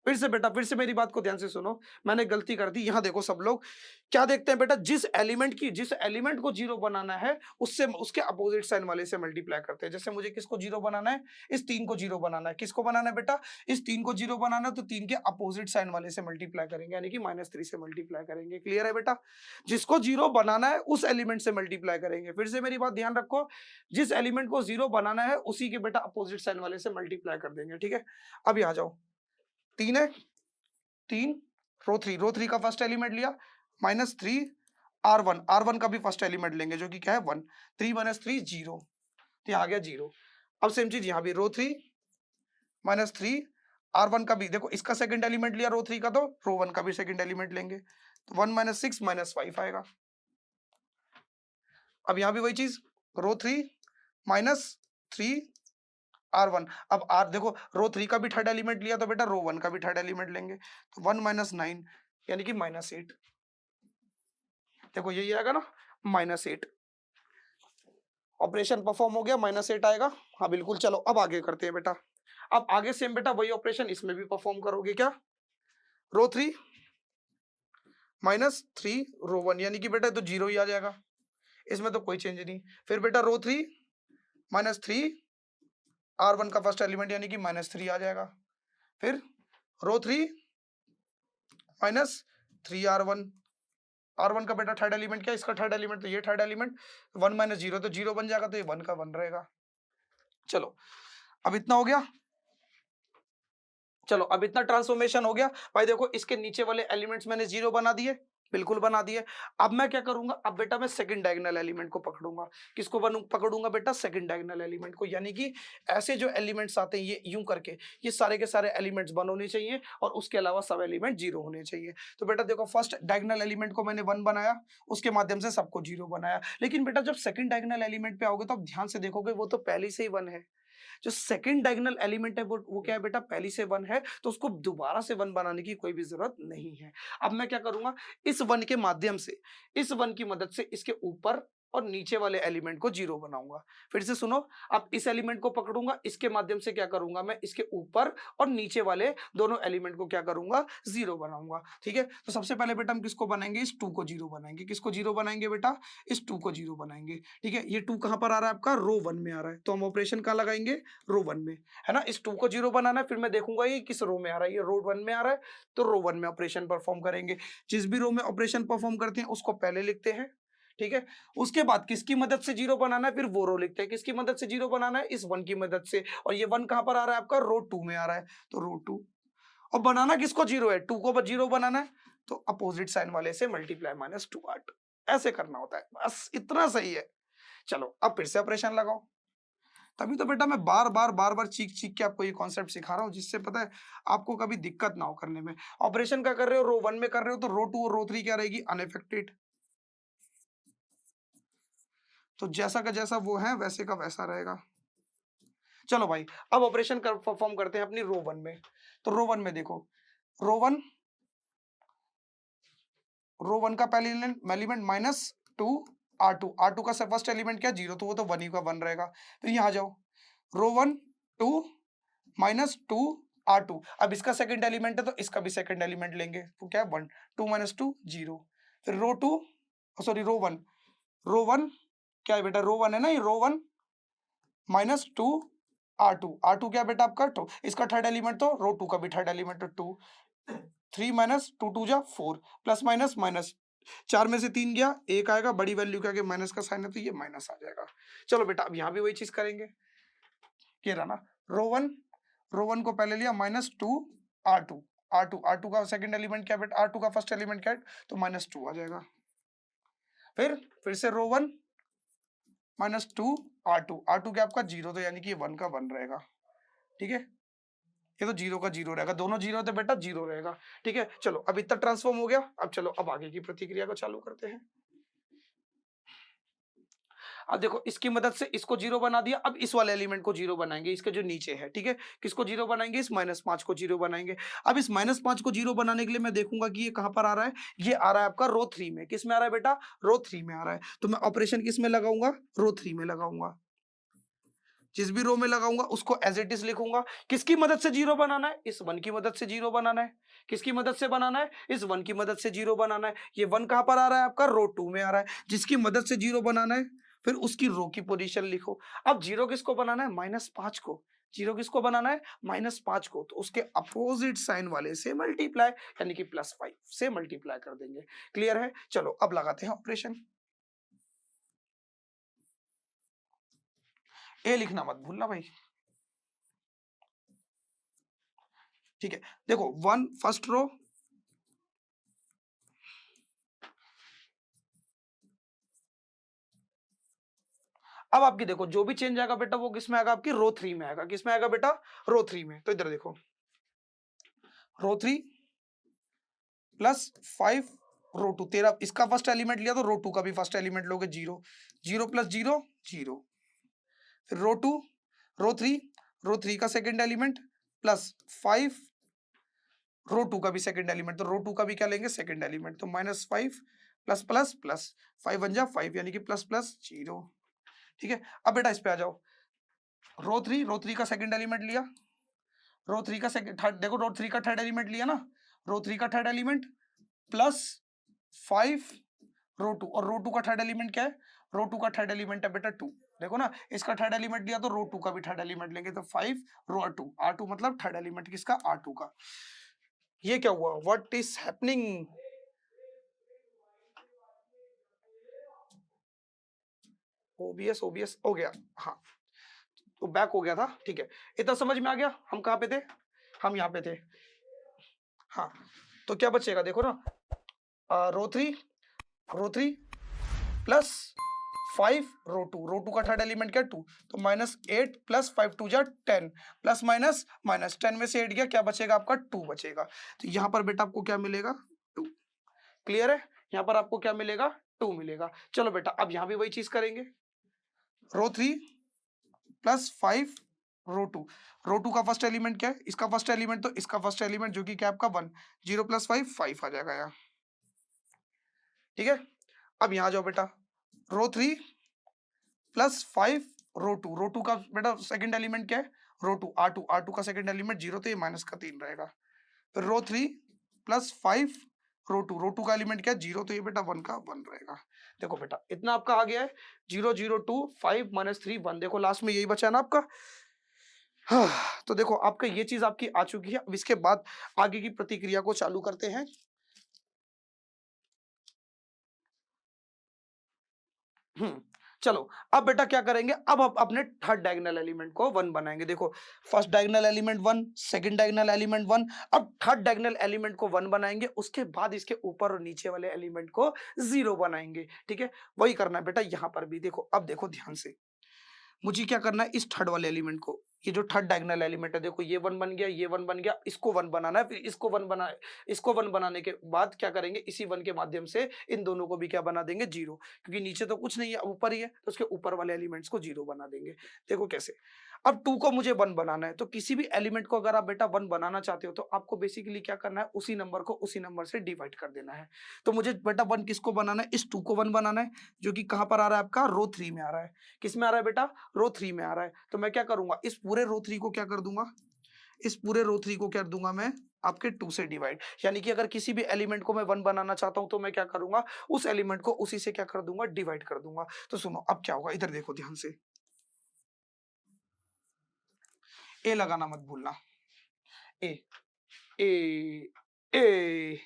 फिर से बेटा, फिर से मेरी बात को ध्यान से सुनो, मैंने गलती कर दी। यहाँ देखो सब लोग क्या देखते हैं बेटा, जिस एलिमेंट को 0 बनाना है उससे उसके अपोजिट साइन वाले से मल्टीप्लाई करते हैं। जैसे मुझे किसको 0 बनाना है, इस 3 को 0 बनाना है। किसको बनाना है बेटा, इस 3 को 0 बनाना है, तो 3 के अपोजिट साइन वाले से मल्टीप्लाई करेंगे, यानी कि -3 से मल्टीप्लाई करेंगे। क्लियर है बेटा, जिसको 0 बनाना है उस एलिमेंट से मल्टीप्लाई करेंगे। फिर से मेरी बात ध्यान रखो, जिस एलिमेंट को 0 बनाना है उसी के बेटा अपोजिट साइन वाले से मल्टीप्लाई कर देंगे, ठीक है। अब यहाँ जाओ, 3 है, 3 रो 3 का फर्स्ट एलिमेंट लिया, -3 R1 का भी फर्स्ट एलिमेंट लेंगे जो कि क्या है 1, 3 - 3 0, तो आ गया 0। अब सेम चीज यहाँ भी, रो 3 -3 R1 का भी, देखो इसका सेकंड एलिमेंट लिया रो 3 का, तो रो 1 का भी सेकंड एलिमेंट लेंगे, तो 1 - 6 -5 आएगा। अब यहाँ भी वही चीज, रो 3 -3 R1, अब R देखो, रो 3 का भी थर्ड एलिमेंट लिया तो बेटा रो 1 का भी थर्ड एलिमेंट लेंगे, तो 1 - 9 यानी कि -8। देखो यही आएगा ना, -8। ऑपरेशन परफॉर्म हो गया, -8 आएगा। हाँ बिल्कुल, चलो अब आगे करते हैं बेटा। अब आगे सेम बेटा वही ऑपरेशन इसमें भी परफॉर्म करोगे क्या, रो 3 -3 रो 1, यानी कि बेटा तो 0 ही आ जाएगा, इसमें तो कोई चेंज नहीं। फिर बेटा रो 3 -3 R1 का फर्स्ट एलिमेंट यानी कि -3 आ जाएगा। फिर रो 3 -3 R1 का बेटा थर्ड एलिमेंट क्या है, इसका थर्ड एलिमेंट, तो ये थर्ड एलिमेंट 1 - 0 तो 0 बन जाएगा, तो ये 1 का 1 रहेगा। चलो अब इतना हो गया, चलो अब इतना ट्रांसफॉर्मेशन हो गया भाई। देखो इसके नीचे वाले एलिमेंट्स मैंने 0 बना दिए, बिल्कुल बना दिए। अब मैं क्या करूंगा, अब बेटा मैं सेकंड डायगोनल एलिमेंट को पकड़ूंगा। किसको पकड़ूंगा बेटा, सेकंड डायगोनल एलिमेंट को, यानी कि ऐसे जो एलिमेंट्स आते हैं ये यूं करके, ये सारे के सारे एलिमेंट्स 1 होने चाहिए और उसके अलावा सब एलिमेंट 0 होने चाहिए। तो बेटा देखो, फर्स्ट डायगोनल एलिमेंट को मैंने 1 बनाया, उसके माध्यम से सबको 0 बनाया। लेकिन बेटा जब सेकंड डायगोनल एलिमेंट पे आओगे तो आप ध्यान से देखोगे वो तो पहले से ही 1 है। जो सेकंड डायगोनल एलिमेंट है वो क्या है बेटा, पहली से 1 है, तो उसको दोबारा से 1 बनाने की कोई भी जरूरत नहीं है। अब मैं क्या करूंगा, इस 1 के माध्यम से, इस 1 की मदद से इसके ऊपर और नीचे वाले एलिमेंट को 0 बनाऊंगा। फिर से सुनो, अब इस एलिमेंट को पकड़ूंगा, इसके माध्यम से क्या करूंगा, मैं इसके ऊपर और नीचे वाले दोनों एलिमेंट को क्या करूंगा, 0 बनाऊंगा। ठीक है, तो सबसे पहले बेटा हम किसको बनाएंगे, इस 2 को 0 बनाएंगे। किसको 0 बनाएंगे बेटा, इस 2 को 0 बनाएंगे। ठीक है, ये 2 कहां पर आ रहा है आपका, रो 1 में आ रहा है, तो हम ऑपरेशन कहां लगाएंगे, रो 1 में, है ना। इस 2 को 0 बनाना है, फिर मैं देखूंगा ये किस रो में आ रहा है, ये रो 1 में आ रहा है, तो रो 1 में ऑपरेशन परफॉर्म करेंगे। जिस भी रो में ऑपरेशन परफॉर्म करते हैं उसको पहले लिखते हैं। ठीक है, उसके बाद किसकी मदद से 0 बनाना है, फिर वो रो लिखते हैं। किसकी मदद से 0 बनाना है, इस 1 की मदद से, और ये 1 कहां पर आ रहा है आपका, रो 2 में आ रहा है, तो रो 2। और बनाना किसको 0 है, 2 को 0 बनाना है, तो अपोजिट साइन वाले से मल्टीप्लाई -2 ऐसे करना होता है, बस इतना सही है। चलो अब फिर से ऑपरेशन लगाओ। तभी तो बेटा मैं बार बार चीख चीख के आपको ये कॉन्सेप्ट सिखा रहा हूँ, जिससे पता है आपको कभी दिक्कत ना हो करने में। ऑपरेशन क्या कर रहे हो, रो 1 में कर रहे हो, तो रो 2 और रो 3 क्या रहेगी, अनअफेक्टेड। तो जैसा का जैसा वो है वैसे का वैसा रहेगा। चलो भाई, अब ऑपरेशन परफॉर्म करते हैं अपनी रो 1 में। तो रो 1 में देखो, रो 1, रो 1 का पहले एलिमेंट -2 R2, R2 का फर्स्ट एलिमेंट क्या, 0, तो वो तो 1 ही का 1 रहेगा। फिर यहाँ जाओ, रो 1 2 -2 R2, अब इसका सेकंड एलिमेंट है तो इसका भी सेकंड एलिमेंट लेंगे, तो क्या 1, 2 -2 0। फिर रो 2, सॉरी रो 1, रो 1 क्या है बेटा, रो 1 है ना, ये रो 1 -2 R2, R2 क्या है बेटा आपका 2, इसका थर्ड एलिमेंट तो रो 2 का भी थर्ड एलिमेंट है 2, 3 -2 2 जा 4, प्लस माइनस माइनस, 4 में से 3 गया, 1 आएगा, बड़ी वैल्यू के आगे माइनस का साइन है तो ये माइनस आ जाएगा। चलो बेटा अब यहाँ भी वही चीज करेंगे, ये रहा ना, रो 1 को पहले लिया -2 R2, R2 का सेकंड एलिमेंट क्या बेटा, R2 का फर्स्ट एलिमेंट क्या है, तो -2 आ जाएगा। फिर से रो 1 -2 R2 क्या आपका 0, तो यानी कि ये 1 का 1 रहेगा। ठीक है, ये तो 0 का 0 रहेगा, दोनों 0 थे बेटा, 0 रहेगा। ठीक है, चलो अब इतना ट्रांसफॉर्म हो गया, अब चलो अब आगे की प्रतिक्रिया को चालू करते हैं। अब देखो, इसकी मदद से इसको 0 बना दिया, अब इस वाले एलिमेंट को 0 बनाएंगे, इसके जो नीचे है। ठीक है, किसको 0 बनाएंगे, इस -5 को 0 बनाएंगे। अब इस -5 को 0 बनाने के लिए मैं देखूंगा कि ये कहां पर आ रहा है, ये आ रहा है आपका रो 3 में। किस में आ रहा है बेटा, रो 3 में आ रहा है, तो मैं ऑपरेशन किस में लगाऊंगा, रो 3 में लगाऊंगा। जिस भी रो में लगाऊंगा उसको एज इट इज लिखूंगा। किसकी मदद से 0 बनाना है, इस 1 की मदद से 0 बनाना है। किसकी मदद से बनाना है, इस 1 की मदद से 0 बनाना है। ये 1 कहां पर आ रहा है आपका, रो 2 में आ रहा है, जिसकी मदद से 0 बनाना है, फिर उसकी रो की पोजीशन लिखो। अब 0 किसको बनाना है, -5 को। 0 किसको बनाना है, -5 को, तो उसके अपोजिट साइन वाले से मल्टीप्लाई, यानी कि +5 से मल्टीप्लाई कर देंगे। क्लियर है, चलो अब लगाते हैं ऑपरेशन। ए लिखना मत भूलना भाई। ठीक है, देखो 1 फर्स्ट रो, अब आपकी देखो जो भी चेंज आएगा बेटा वो किस में आएगा, आपकी रो 3 में आएगा। किस में आएगा बेटा, रो 3 में। तो इधर देखो, रो 3 +5 रो 2, तेरा इसका फर्स्ट एलिमेंट लिया तो रो 2 का भी फर्स्ट एलिमेंट लोगे, 0, 0 + 0 0। फिर रो 2, रो 3 का सेकंड एलिमेंट +5 रो 2 का भी सेकंड एलिमेंट, तो रो 2 का भी क्या लेंगे, सेकंड एलिमेंट, तो -5 प्लस प्लस प्लस 5 बन जा 5, यानी कि प्लस प्लस 0। ठीक है, अब बेटा इस पे आ जाओ, रो 3 का सेकंड एलिमेंट लिया, रो 3 का सेकंड थर्ड, देखो रो 3 का थर्ड एलिमेंट लिया ना, रो 3 का थर्ड एलिमेंट +5 रो 2, और रो 2 का थर्ड एलिमेंट क्या है, रो 2 का थर्ड एलिमेंट है बेटा 2। देखो ना, इसका थर्ड एलिमेंट लिया तो रो 2 का भी थर्ड एलिमेंट लेंगे, तो 5 रो R2 मतलब थर्ड एलिमेंट किसका, R2 का। ये क्या हुआ, व्हाट इज हैपनिंग, ओबीएस हो गया, हाँ तो बैक हो गया था। ठीक है, इतना समझ में आ गया, हम कहाँ पे थे, हम यहाँ पे थे। हाँ, तो क्या बचेगा देखो ना, row three plus 5 row two का थर्ड एलिमेंट क्या 2, तो -8 प्लस 5 2 जा 10 प्लस माइनस माइनस 10 में से 8 गया, क्या बचेगा आपका 2 बचेगा। तो यहाँ पर बेटा आपको क्या मिलेगा 2। क्लियर है, यहाँ पर आपको क्या मिलेगा 2 मिलेगा। चलो बेटा अब यहाँ भी वही चीज करेंगे, रो 3 प्लस 5 रो टू का फर्स्ट एलिमेंट क्या है, इसका फर्स्ट एलिमेंट, तो इसका फर्स्ट एलिमेंट जो कि क्या आपका 1, 0 प्लस 5 5 आ जाएगा यहाँ। ठीक है, अब यहाँ जाओ बेटा, रो 3 प्लस 5 रो टू का बेटा सेकंड एलिमेंट क्या है रो 2 का सेकंड एलिमेंट 0, तो ये माइनस का 3 रहेगा। फिर रो 3 प्लस 5 रो टू का एलिमेंट क्या है 0, तो ये बेटा 1 का 1 रहेगा। देखो बेटा इतना आपका आ गया है 0 0 2 5 -3 1, देखो लास्ट में यही बचा है ना आपका। हाँ, तो देखो आपका ये चीज आपकी आ चुकी है। अब इसके बाद आगे की प्रतिक्रिया को चालू करते हैं। चलो अब बेटा क्या करेंगे, अब आप अपने थर्ड डायगोनल एलिमेंट को 1 बनाएंगे। देखो first diagonal element 1, second diagonal element 1, अब थर्ड डायगोनल एलिमेंट को 1 बनाएंगे, उसके बाद इसके ऊपर और नीचे वाले एलिमेंट को 0 बनाएंगे। ठीक है, वही करना है बेटा यहाँ पर भी। देखो अब देखो ध्यान से, मुझे क्या करना है, इस थर्ड वाले एलिमेंट को, ये जो थर्ड डायगोनल एलिमेंट है, देखो ये 1 बन गया, ये 1 बन गया, इसको 1 बनाना है, फिर इसको 1 बनाने के बाद क्या करेंगे, इसी 1 के माध्यम से इन दोनों को भी क्या बना देंगे 0, क्योंकि नीचे तो कुछ नहीं है ऊपर ही है, तो उसके ऊपर वाले एलिमेंट्स को 0 बना देंगे। देखो कैसे, अब 2 को मुझे 1 बनाना है, तो किसी भी एलिमेंट को अगर आप बेटा 1 बनाना चाहते हो तो आपको बेसिकली क्या करना है, उसी नंबर को उसी नंबर से डिवाइड कर देना है। तो मुझे बेटा 1 किसको बनाना है, इस 2 को 1 बनाना है, जो कि कहां पर आ रहा है आपका रो 3 में आ रहा है। किस में आ रहा है बेटा, रो 3 में आ रहा है। तो मैं क्या करूंगा, इस पूरे रो 3 को क्या कर दूंगा, इस पूरे रो 3 को क्या कर दूंगा मैं आपके 2 से डिवाइड, यानी कि अगर किसी भी एलिमेंट को मैं 1 बनाना चाहता हूं तो मैं क्या करूंगा, उस एलिमेंट को उसी से क्या कर दूंगा, डिवाइड कर दूंगा। तो सुनो अब क्या होगा, इधर देखो ध्यान से, ए लगाना मत भूलना, ए ए ए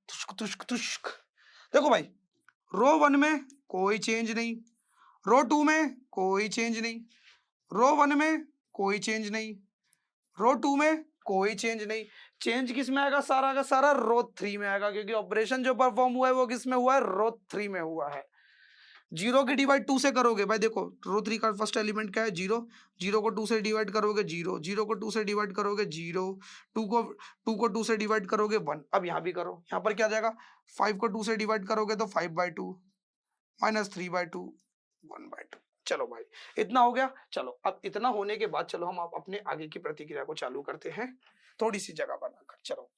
तुष्क तुष्क तुष्क। देखो भाई, रो 1 में कोई चेंज नहीं, रो 2 में कोई चेंज नहीं, रो 1 में कोई चेंज नहीं, रो 2 में कोई चेंज नहीं। चेंज किस में आएगा, सारा का सारा रो 3 में आएगा, क्योंकि ऑपरेशन जो परफॉर्म हुआ है वो किस में हुआ है, रो 3 में हुआ है। 0 की डिवाइड 2 से करोगे भाई, देखो रो 3 का फर्स्ट एलिमेंट क्या है 0, 0 को 2 से डिवाइड करोगे 0, 0 को 2 से डिवाइड करोगे 0, 2 को 2 से डिवाइड करोगे 1। अब यहाँ भी करो, यहाँ पर क्या आ जाएगा, 5 को 2 से डिवाइड करोगे तो 5/2 -3/2 1/2। चलो भाई इतना हो गया। चलो अब इतना होने के बाद चलो हम आप अपने आगे की प्रतिक्रिया को चालू करते हैं, थोड़ी सी जगह बनाकर। चलो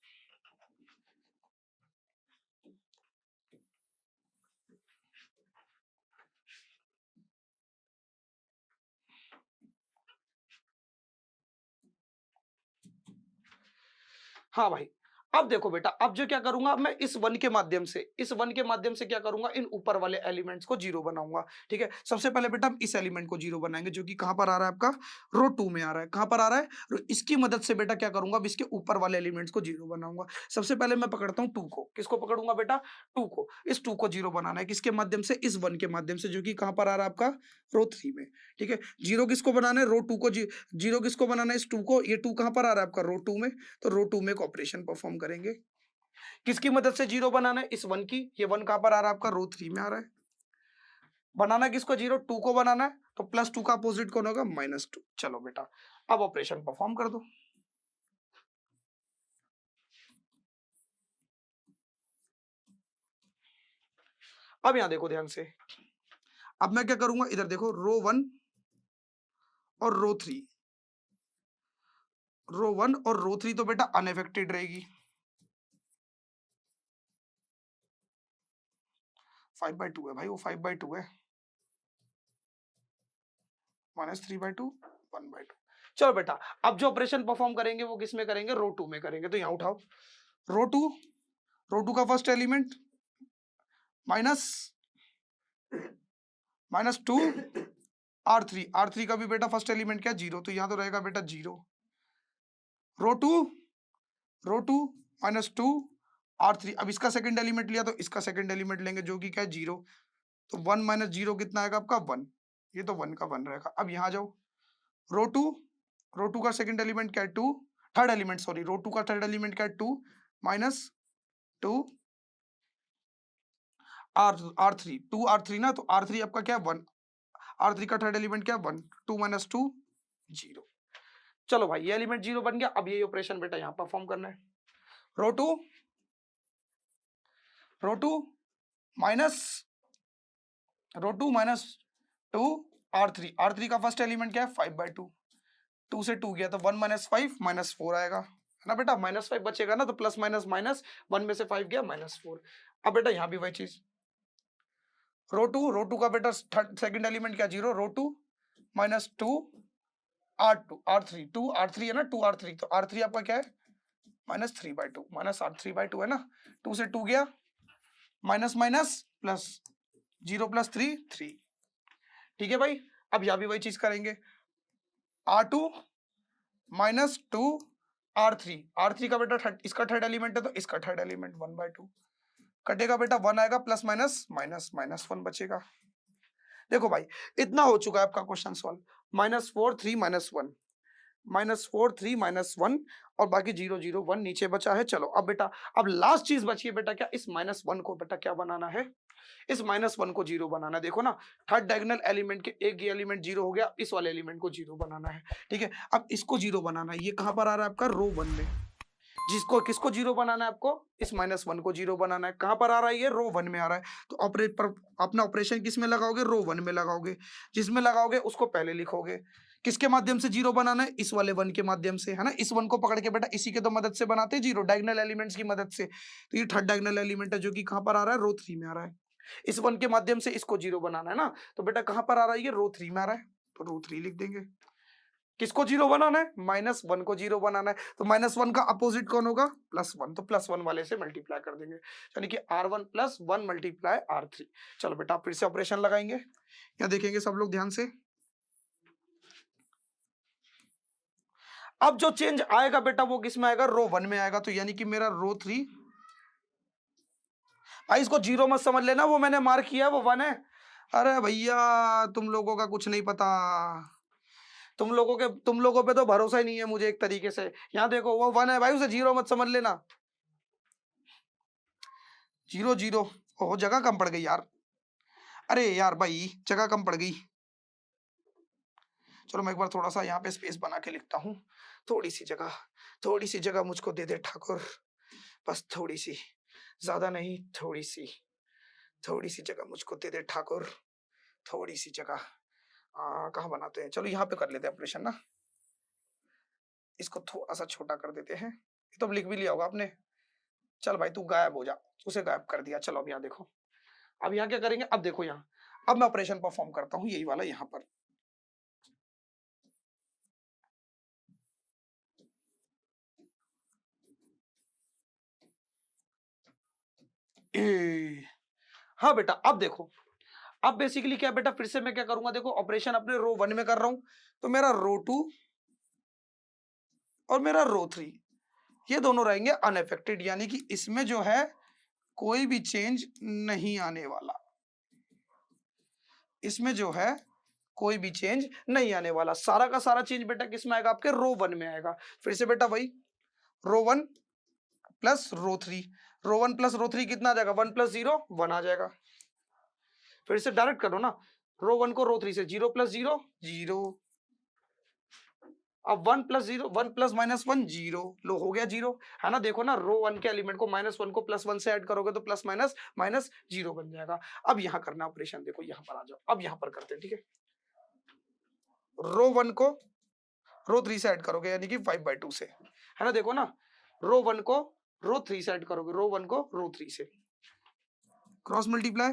हाँ भाई, अब देखो बेटा, अब जो क्या करूंगा मैं इस 1 के माध्यम से, क्या करूंगा, इन ऊपर वाले एलिमेंट्स को 0 बनाऊंगा। ठीक है, सबसे पहले बेटा हम इस एलिमेंट को 0 बनाएंगे, जो कि कहां पर आ रहा है आपका रो 2 में आ रहा है। कहां पर आ रहा है, इसकी मदद से बेटा क्या करूंगा, अब इसके ऊपर वाले एलिमेंट्स को 0 बनाऊंगा। सबसे पहले मैं पकड़ता हूँ 2 को, किसको पकड़ूंगा बेटा 2 को, इस 2 को 0 बनाना है, किसके माध्यम से, इस 1 के माध्यम से, जो कि कहां पर आ रहा है आपका रो 3 में। ठीक है, 0 किसको बनाना है, रो 2 को, 0 किसको बनाना है, इस 2 को, ये 2 कहां पर आ रहा है आपका रो 2 में, तो रो 2 में एक ऑपरेशन परफॉर्म करेंगे। किसकी मदद से 0 बनाना है, इस 1 की, ये 1 कहां पर आ रहा है आपका रो 3 में आ रहा है। बनाना किसको 0, 2 को बनाना है, तो +2 का अपोजिट कौन होगा, -2। चलो बेटा अब ऑपरेशन परफॉर्म कर दो। अब यहां देखो ध्यान से, अब मैं क्या करूंगा, इधर देखो रो 1 और रो 3 तो बेटा अनअफेक्टेड रहेगी, 5/2 है भाई, वो 5/2 है, -3/2 1/2। चलो बेटा अब जो ऑपरेशन परफॉर्म करेंगे वो किस में करेंगे, रो 2 में करेंगे। तो यहां उठाओ, रो 2 का फर्स्ट एलिमेंट माइनस -2 R3 का भी बेटा फर्स्ट एलिमेंट क्या 0, तो यहाँ तो रहेगा बेटा 0, रो 2 -2 R3। अब इसका सेकंड एलिमेंट लिया तो इसका सेकंड एलिमेंट लेंगे, जो कि क्या है 0, तो 1 - 0 कितना आएगा आपका 1, ये तो 1 का 1 रहेगा। अब यहाँ जाओ, रो 2 का सेकंड एलिमेंट क्या है 2, थर्ड एलिमेंट, सॉरी रो 2 का थर्ड एलिमेंट क्या है 2 माइनस 2 R3 2 R3 ना, तो R3 आपका क्या है 1, R3 का थर्ड एलिमेंट क्या है 1, 2 माइनस 2 0। चलो भाई ये एलिमेंट 0 बन गया। अब ये ऑपरेशन बेटा यहाँ परफॉर्म करना है। रो 2 माइनस रो 2 माइनस 2 R3 का फर्स्ट एलिमेंट क्या है 5/2, 2 से 2 गया तो 1 माइनस 5 माइनस 4 आएगा, है ना बेटा, माइनस 5 बचेगा ना, तो प्लस माइनस माइनस 1 में से 5 गया माइनस 4। अब बेटा यहाँ भी वही चीज, रो 2 का बेटा सेकंड एलिमेंट क्या 0, रो 2 माइनस 2 R3 2 R3 है ना, 2 R3, तो R3 आपका क्या है माइनस 3/2, माइनस R3/2 है ना, 2 से 2 गया माइनस माइनस प्लस 0 प्लस 3 3। ठीक है भाई, अब यहाँ भी वही चीज करेंगे, R2 माइनस 2 R3 का बेटा इसका थर्ड एलिमेंट है तो इसका थर्ड एलिमेंट 1/2 कटेगा बेटा, 1 आएगा प्लस माइनस माइनस माइनस 1 बचेगा। देखो भाई इतना हो चुका है आपका क्वेश्चन सॉल्व, -4 3 -1 -4 3 -1 और बाकी 0 0 1 नीचे बचा है। चलो अब बेटा, अब लास्ट चीज बची है बेटा क्या, इस -1 को बेटा क्या बनाना है, इस -1 को 0 बनाना है। देखो ना, थर्ड डायगोनल एलिमेंट के एक ये एलिमेंट 0 हो गया, इस वाले एलिमेंट को 0 बनाना है। ठीक है, अब इसको 0 बनाना है, ये कहां पर आ रहा है आपका रो 1 में, जिसको किसको 0 बनाना है आपको, इस -1 को 0 बनाना है। कहां पर आ रहा है, ये रो 1 में आ रहा है, तो ऑपरेट पर अपना ऑपरेशन किस में लगाओगे, रो 1 में लगाओगे, जिसमें लगाओगे उसको पहले लिखोगे। किसके माध्यम से 0 बनाना है, इस वाले 1 के माध्यम से, है ना, इस 1 को पकड़ के बेटा इसी के तो मदद से बनाते हैं 0, डायगोनल एलिमेंट्स की मदद से। तो ये थर्ड डायगोनल एलिमेंट है जो कि कहां पर आ रहा है, रो 3 में आ रहा है। इस 1 के माध्यम से इसको 0 बनाना है ना, तो बेटा कहां पर आ रहा है, ये रो 3 में आ रहा है, तो रो 3 लिख देंगे। किसको 0 बनाना है, -1 को 0 बनाना है, तो -1 का अपोजिट कौन होगा, +1, तो +1 वाले से मल्टीप्लाई कर देंगे, यानी कि R1 + 1 मल्टीप्लाई R3। चलो बेटा फिर से ऑपरेशन लगाएंगे, या देखेंगे सब लोग ध्यान से। अब जो चेंज आएगा बेटा वो किस में आएगा, रो 1 में आएगा, तो यानी कि मेरा रो 3, भाई इसको 0 मत समझ लेना, वो मैंने मार्क किया वो 1 है। अरे भैया तुम लोगों का कुछ नहीं पता, तुम लोगों पे तो भरोसा ही नहीं है मुझे एक तरीके से। यहाँ देखो वो 1 है भाई, उसे 0 मत समझ लेना, 0 0, ओह जगह कम पड़ गई यार, अरे यार भाई जगह कम पड़ गई। चलो मैं एक बार थोड़ा सा यहाँ पे स्पेस बना के लिखता हूँ, थोड़ी सी जगह मुझको दे दे ठाकुर, बस थोड़ी सी, ज्यादा नहीं, थोड़ी सी जगह मुझको दे दे ठाकुर, थोड़ी सी जगह। कहाँ बनाते हैं, चलो यहाँ पे कर लेते हैं ऑपरेशन ना, इसको थोड़ा सा छोटा कर देते हैं, ये तो लिख भी लिया होगा आपने। चल भाई तू गायब हो जा, उसे गायब कर दिया। चलो अब यहाँ देखो, अब यहाँ क्या करेंगे, अब देखो यहाँ, अब मैं ऑपरेशन परफॉर्म करता हूँ, यही वाला यहाँ पर। हाँ बेटा अब देखो, अब बेसिकली क्या बेटा, फिर से मैं क्या करूंगा, देखो ऑपरेशन अपने रो 1 में कर रहा हूं, तो मेरा रो 2 और मेरा रो 3 ये दोनों रहेंगे अनअफेक्टेड, यानी कि इसमें जो है कोई भी चेंज नहीं आने वाला, इसमें जो है कोई भी चेंज नहीं आने वाला। सारा का सारा चेंज बेटा किस में आएगा, आपके रो 1 में आएगा। फिर से बेटा वही, रो 1 प्लस रो 3, रो 1 प्लस रो 3 कितना आ जाएगा, 1 + 0 1 आ जाएगा। फिर से डायरेक्ट करो ना, रो 1 को रो 3 से, 0 + 0 0, अब 1 + 0 1 + -1 0, लो हो गया 0, है ना। देखो ना, रो 1 के एलिमेंट को -1 को +1 से ऐड करोगे तो प्लस माइनस माइनस 0 बन जाएगा। अब यहाँ करना ऑपरेशन, देखो यहाँ पर आ जाओ, अब यहाँ पर करते हैं, ठीक है। रो 1 को रो 3 से ऐड करोगे, यानी कि 5/2 से, है ना। देखो ना, रो 1 को रो 3 से ऐड करोगे, रो 1 को रो 3 से, क्रॉस मल्टीप्लाई,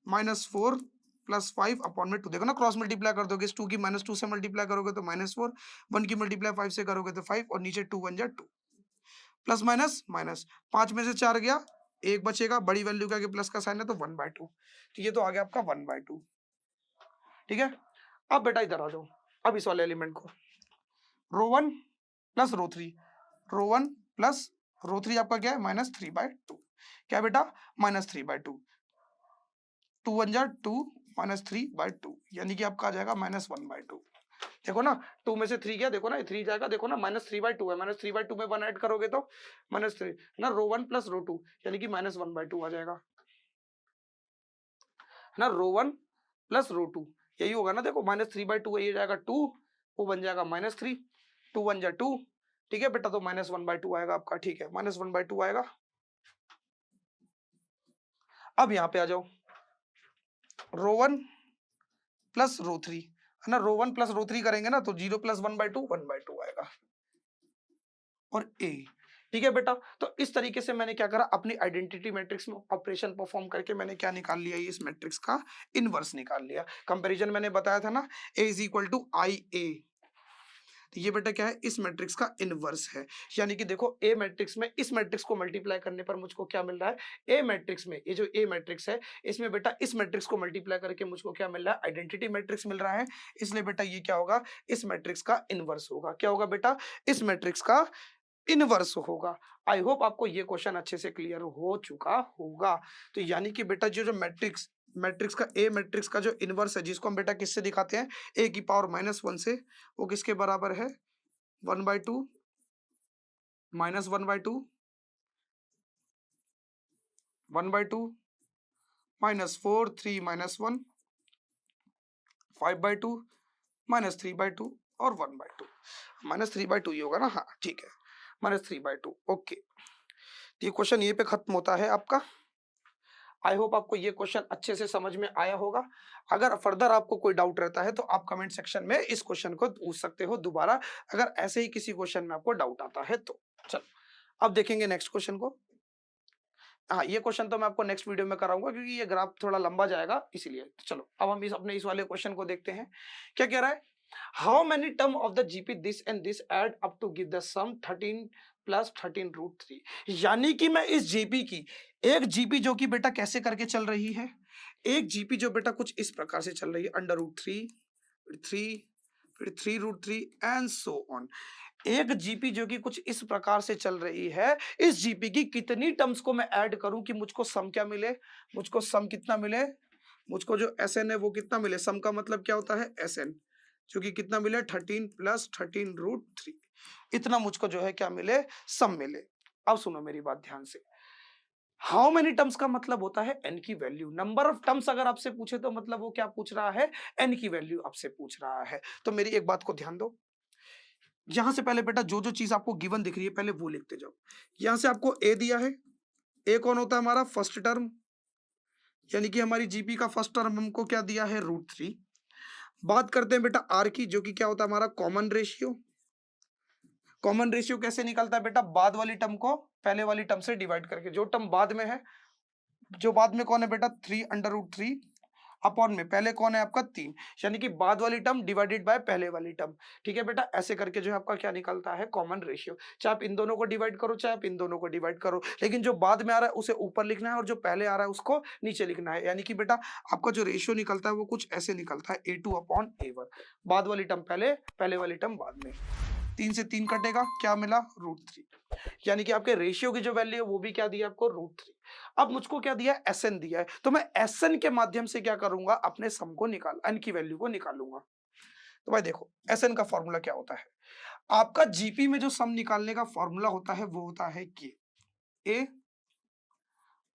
-4 + 5 अपॉन में 2, देखो ना क्रॉस मल्टीप्लाई कर दोगे, इस 2 की -2 से मल्टीप्लाई करोगे तो -4, 1 की मल्टीप्लाई 5 से करोगे तो 5, और नीचे 2 1 जा 2, प्लस माइनस माइनस, 5 में से 4 गया, 1 बचेगा, बड़ी वैल्यू का प्लस का साइन है तो 1/2, तो ये तो आ गया आपका 1/2। ठीक है, अब बेटा इधर आ जाओ, अब इस वाले एलिमेंट को, रो 1 प्लस रो 3, रो 1 प्लस रो 3 आपका क्या है, -3/2, क्या बेटा, -3/2, 2 1 जा 2 -3/2, यानी कि आपका आ जाएगा -1/2। देखो ना 2 में से 3 गया, देखो ना 3 जाएगा, देखो ना -3/2 है, -3/2 में 1 ऐड करोगे तो -3 ना, रो 1 प्लस रो 2 यानी कि -1/2 आ जाएगा, है ना, रो 1 प्लस रो 2 यही होगा ना। देखो -3/2 है, ये जाएगा 2, वो बन जाएगा -3, 2 1 जा 2, ठीक है बेटा, तो -1/2 आएगा आपका, ठीक है, -1/2 आएगा। अब यहाँ पे आ जाओ, रो 1 प्लस रो 3, है ना, रो 1 प्लस रो 3 करेंगे ना तो 0 प्लस 1/2 1/2 आएगा, और ए, ठीक है बेटा। तो इस तरीके से मैंने क्या करा, अपनी आइडेंटिटी मैट्रिक्स में ऑपरेशन परफॉर्म करके मैंने क्या निकाल लिया, इस मैट्रिक्स का इनवर्स निकाल लिया। कंपैरिजन मैंने बताया था ना, ए इज इक्वल टू आई ए, तो ये बेटा क्या है, इस मैट्रिक्स का इनवर्स है। यानी कि देखो ए मैट्रिक्स में इस मैट्रिक्स को मल्टीप्लाई करने पर मुझको क्या मिल रहा है, ए मैट्रिक्स में, ये जो ए मैट्रिक्स है इसमें बेटा इस मैट्रिक्स को मल्टीप्लाई करके मुझको क्या मिल रहा है, आइडेंटिटी मैट्रिक्स मिल रहा है। इसलिए बेटा ये क्या होगा, इस मैट्रिक्स का इनवर्स होगा। क्या होगा बेटा, इस मैट्रिक्स का इनवर्स होगा। आई होप आपको ये क्वेश्चन अच्छे से क्लियर हो चुका होगा। तो यानी कि बेटा जो जो मैट्रिक्स मैट्रिक्स का ए मैट्रिक्स का जो इनवर्स है, जिसको हम बेटा किससे दिखाते हैं, ए की पावर -1 से, वो किसके बराबर है, 1/2 -1/2 1/2 -4 3 -1 5/2 -3/2 और 1/2, -3/2 ही होगा ना, हाँ ठीक है, -3/2। ओके, तो ये क्वेश्चन यहीं पे खत्म होता है आपका। आई होप आपको ये क्वेश्चन अच्छे से समझ में आया होगा। अगर फर्दर आपको कोई डाउट रहता है तो आप कमेंट सेक्शन में इस क्वेश्चन को पूछ सकते हो दोबारा, अगर ऐसे ही किसी क्वेश्चन में आपको डाउट आता है तो। चलो अब देखेंगे नेक्स्ट क्वेश्चन को। हाँ, ये क्वेश्चन तो मैं आपको नेक्स्ट वीडियो में कराऊंगा क्योंकि ये ग्राफ थोड़ा लंबा जाएगा इसलिए। तो चलो अब हम इस वाले क्वेश्चन को देखते हैं। क्या कह रहा है, how many term of the GP this and this add up to give the sum 13 plus 13√3। यानी कि मैं इस जीपी की, एक जीपी जो कि बेटा कैसे करके चल रही है, एक जीपी जो बेटा कुछ इस प्रकार से चल रही है, √3 फिर 3√3 एंड सो ऑन। एक जीपी जो कि कुछ इस प्रकार से चल रही है, इस जीपी की कितनी टर्म्स को मैं ऐड करूं कि मुझको सम क्या मिले, मुझको सम कितना मिले, मुझको जो एसएन है वो कितना मिले। सम का मतलब क्या होता है, एसएन, जो कि कितना मिले, 13 प्लस 13√3, इतना मुझको जो है क्या मिले, सम मिले। अब सुनो मेरी बात ध्यान से, हाउ मेनी टर्म्स का मतलब होता है एन की वैल्यू। नंबर ऑफ टर्म्स अगर आपसे पूछे तो मतलब वो क्या पूछ रहा है, एन की वैल्यू आपसे पूछ रहा है। तो मेरी एक बात को ध्यान दो, यहां से पहले बेटा जो जो चीज आपको गिवन दिख रही है पहले वो लिखते जाओ। यहां से आपको ए दिया है, ए कौन होता है, हमारा फर्स्ट टर्म, यानी कि हमारी जीपी का फर्स्ट टर्म हमको क्या दिया है, √3। बात करते हैं बेटा आर की, जो कि क्या होता है हमारा कॉमन रेशियो। कॉमन रेशियो कैसे निकलता है बेटा, बाद वाली टर्म को पहले वाली टर्म से डिवाइड करके, जो टर्म बाद में है, जो बाद में कौन है बेटा, 3√3 अपॉन में पहले कौन है आपका 3, यानी कि बाद वाली टर्म डिवाइडेड बाय पहले वाली टर्म। ठीक है बेटा, ऐसे करके जो है आपका क्या निकलता है, कॉमन रेशियो। चाहे आप इन दोनों को डिवाइड करो, चाहे आप इन दोनों को डिवाइड करो, लेकिन जो बाद में आ रहा है उसे ऊपर लिखना है और जो पहले आ रहा है उसको नीचे लिखना है। यानी कि बेटा आपका जो रेशियो निकलता है वो कुछ ऐसे निकलता है, A2/A1, बाद वाली टर्म पहले, पहले वाली टर्म बाद में। 3 से 3 कटेगा, क्या मिला, √3। यानी कि आपके रेशियो की जो वैल्यू है वो भी क्या दिया आपको, √3। अब मुझको क्या दिया है, एसएन दिया है, तो मैं एसएन के माध्यम से क्या करूंगा, अपने सम को निकाल, एन की वैल्यू को निकालूंगा। तो भाई देखो एसएन का फॉर्मूला क्या होता है, आपका जीपी में जो सम निकालने का फॉर्मूला होता है वो होता है कि ए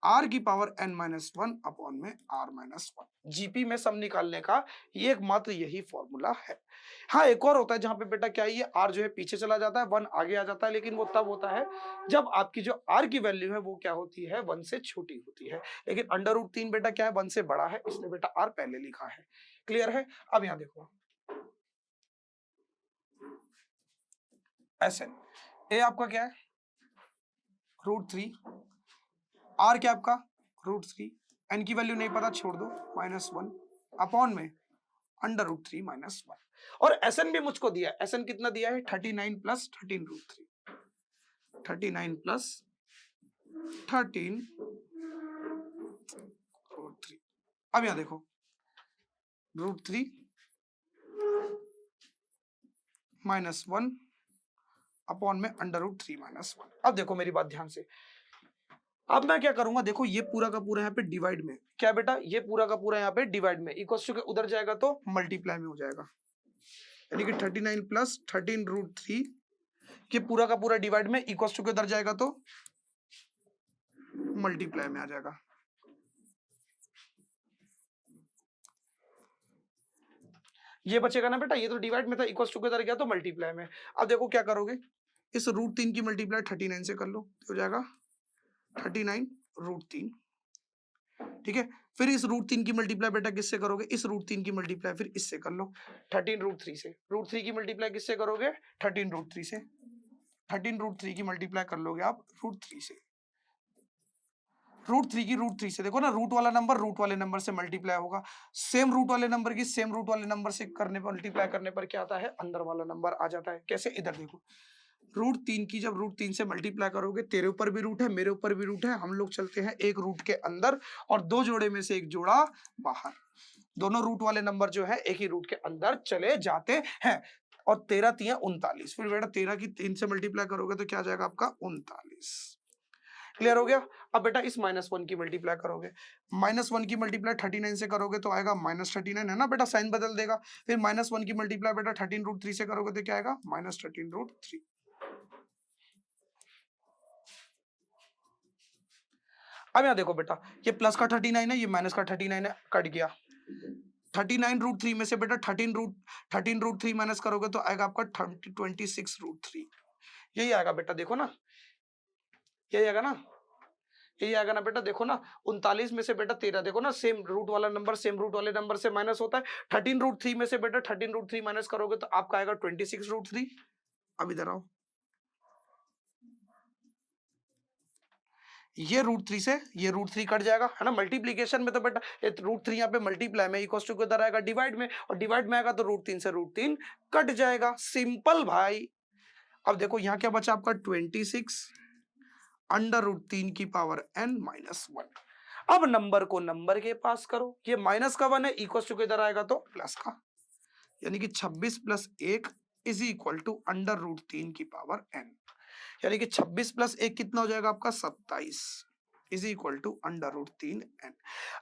आर की पावर n-1 अपॉन में r-1। जीपी में सम निकालने का ये एकमात्र यही फॉर्मूला है। हाँ एक और होता है जहां पे बेटा क्या है, ये r जो है पीछे चला जाता है, 1 आगे आ जाता है, लेकिन वो तब होता है जब आपकी जो r की वैल्यू है वो क्या होती है, 1 से छोटी होती है। लेकिन √3 बेटा क्या है, 1 से बड़ा है, इसलिए बेटा r पहले लिखा है। क्लियर है। अब यहां देखो एसएन, ए आपका क्या है, √3, आर क्या आपका, √3, एन की वैल्यू नहीं पता छोड़ दो, -1 अपॉन में √3 -1। और एसएन भी मुझको दिया है, एसएन कितना दिया है, 39 प्लस 13√3, 39 प्लस 13√3। अब यहां देखो √3 -1 अपॉन में √3 -1। अब देखो मेरी बात ध्यान से, अब मैं क्या करूंगा, देखो ये पूरा का पूरा यहाँ पे डिवाइड में, क्या बेटा ये पूरा का पूरा यहाँ पे डिवाइड में, इक्वल टू के उधर जाएगा तो मल्टीप्लाई में हो जाएगा। यानी कि 39 प्लस 13√3, ये पूरा का पूरा डिवाइड में इक्वल टू किधर जाएगा तो मल्टीप्लाई में आ जाएगा। ये बचेगा ना बेटा, ये तो डिवाइड में था, इक्वल टू किधर गया तो मल्टीप्लाई में। अब देखो क्या करोगे, इस √3 की मल्टीप्लाई 39 से कर लो, हो जाएगा 39√3, ठीक है। फिर इस √3 की मल्टीप्लाई बेटा किससे करोगे, इस √3 की मल्टीप्लाई फिर इससे कर लो 13√3 से। √3 की मल्टीप्लाई किससे करोगे, 13√3 से। 13√3 की मल्टीप्लाई कर लोगे आप √3 से। √3 की √3 से, देखो ना रूट वाला नंबर रूट वाले नंबर से मल्टीप्लाई होगा, सेम रूट वाले नंबर की सेम रूट वाले नंबर से करने पर मल्टीप्लाई करने पर क्या आता है, अंदर वाला नंबर आ जाता है। कैसे, इधर देखो, √3 की जब √3 से मल्टीप्लाई करोगे, तेरे ऊपर भी रूट है मेरे ऊपर भी रूट है, हम लोग चलते हैं एक रूट के अंदर और दो जोड़े में से एक जोड़ा बाहर, दोनों रूट वाले नंबर जो है एक ही रूट के अंदर चले जाते हैं। और 13 3 39, फिर बेटा 13 की 3 से मल्टीप्लाई करोगे तो क्या जाएगा आपका 39। क्लियर हो गया। अब बेटा इस -1 की मल्टीप्लाई करोगे, -1 की मल्टीप्लाई 39 से करोगे तो आएगा -39, है ना बेटा, साइन बदल देगा। फिर -1 की मल्टीप्लाई बेटा 13√3 से करोगे तो क्या आएगा, -13√3। अब यहाँ देखो बेटा, ये प्लस का 39 है, ये माइनस का 39 है, कट गया। 39√3 में से बेटा 13√3 माइनस करोगे तो आएगा आपका 26√3, यही आएगा बेटा, देखो ना, यही आएगा ना, यही आएगा ना बेटा, देखो ना 39 में से बेटा 13, देखो ना सेम रूट वाला नंबर सेम रूट वाले नंबर से माइनस होता है। 13√3 में से बेटा 13√3 माइनस करोगे तो आपका आएगा 26√3। अब इधर आओ, ये √3 से ये √3 कट जाएगा, है ना, मल्टीप्लीकेशन में तो बेटा ये √3 यहाँ पे मल्टीप्लाई में इक्वल टू किधर आएगा, डिवाइड में, और डिवाइड में आएगा तो √3 से √3 कट जाएगा, सिंपल भाई। अब देखो यहाँ क्या बचा आपका 26 अंडर √3 की पावर n -1। अब नंबर को नंबर के पास करो, ये माइनस का 1 है, इक्वल टू किधर आएगा तो प्लस का, यानी कि 26 plus 1 is equal to under √3 की पावर n, यानी कि 26 प्लस 1 कितना हो जाएगा आपका 27 is equal to under √3 n।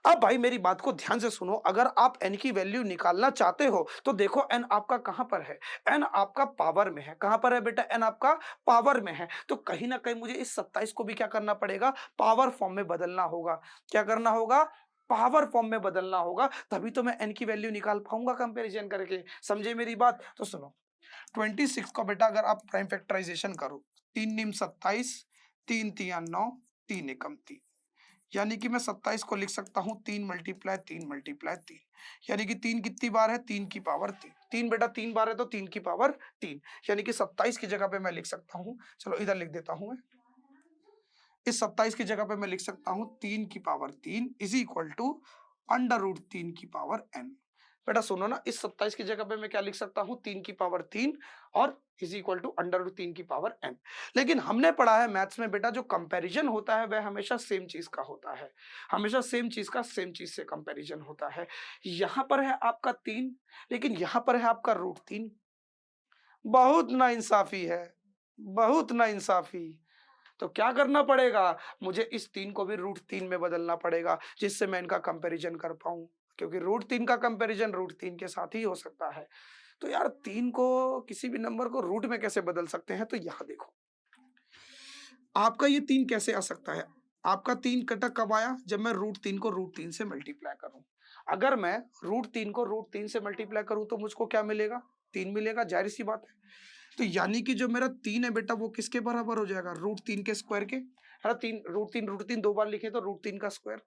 अब भाई मेरी बात को ध्यान से सुनो, अगर आप n की वैल्यू निकालना चाहते हो तो देखो n आपका कहां पर है, n आपका पावर में है। कहां पर है बेटा, n आपका पावर में है, तो कहीं ना कहीं मुझे इस 27 को भी क्या करना पड़ेगा, पावर फॉर्म में बदलना होगा। क्या करना होगा, पावर फॉर्म में बदलना होगा, तभी तो मैं n की वैल्यू निकाल पाऊंगा कंपैरिजन करके। समझे मेरी बात, तो सुनो 26 का बेटा अगर आप प्राइम फैक्टराइजेशन करो, 3 निम 27, 3 तिया 9, 3 एकम 3, यानी कि मैं 27 को लिख सकता हूँ 3 मल्टीप्लाई 3 मल्टीप्लाई 3, यानी कि 3 कितनी बार है, 3 की पावर 3, 3 बेटा 3 बार है तो 3 की पावर 3, यानी कि 27 की जगह पे मैं लिख सकता हूँ, चलो इधर लिख देता हूँ मैं, इस 27 की जगह पे मैं लिख सकता हूँ 3 की power 3 is equal to under √3 की पावर n। बेटा सुनो ना, इस 27 की जगह पे मैं क्या लिख सकता हूँ, 3 की पावर 3 और इज इक्वल टू अंडर √3 की पावर n। लेकिन हमने पढ़ा है मैथ्स में बेटा, जो कंपैरिजन होता है वह हमेशा सेम चीज का होता है, हमेशा सेम चीज का सेम चीज से कंपैरिजन होता है। यहाँ पर है आपका 3, लेकिन यहाँ पर है आपका √3, बहुत नाइंसाफी है, बहुत नाइंसाफी। तो क्या करना पड़ेगा, मुझे इस 3 को भी √3 में बदलना पड़ेगा, जिससे मैं इनका कंपैरिजन कर पाऊं, क्योंकि √3 का कंपैरिजन √3 के साथ ही हो सकता है। तो यार 3 को किसी भी नंबर को रूट में कैसे बदल सकते हैं, तो यहाँ देखो आपका ये 3 कैसे आ सकता है, आपका 3 कटक कब आया, जब मैं √3 को √3 से मल्टीप्लाई करूं। अगर मैं √3 को √3 से मल्टीप्लाई करूं तो मुझको क्या मिलेगा, 3 मिलेगा, जाहिर सी बात है। तो यानी कि जो मेरा 3 है बेटा वो किसके बराबर हो जाएगा, √3 के स्क्वायर के, है ना, 3 √3 दो बार लिखे तो √3 का स्क्वायर,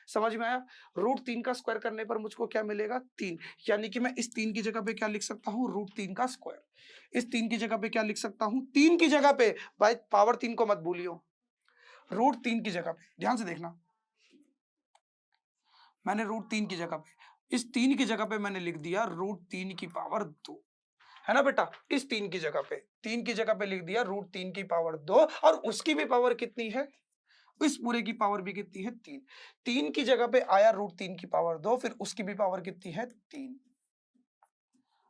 समझ में आया। √3 का स्क्वायर करने पर मुझको क्या मिलेगा, 3, यानी कि मैं इस 3 की जगह पे क्या लिख सकता हूँ, √3 का स्क्वायर, इस 3 की जगह पे क्या लिख सकता हूँ, 3 की जगह पे, भाई पावर 3 को मत भूलियो, √3 की जगह पे ध्यान से देखना, मैंने √3 की जगह पे, इस 3 की जगह पे मैंने लिख दिया √3 की पावर 2, है ना बेटा, इस 3 की जगह पे, 3 की जगह पे लिख दिया √3 की पावर 2, और उसकी भी पावर कितनी है, इस पूरे की पावर भी कितनी है, 3, 3 की जगह पे आया √3 की पावर 2, फिर उसकी भी पावर कितनी है, 3।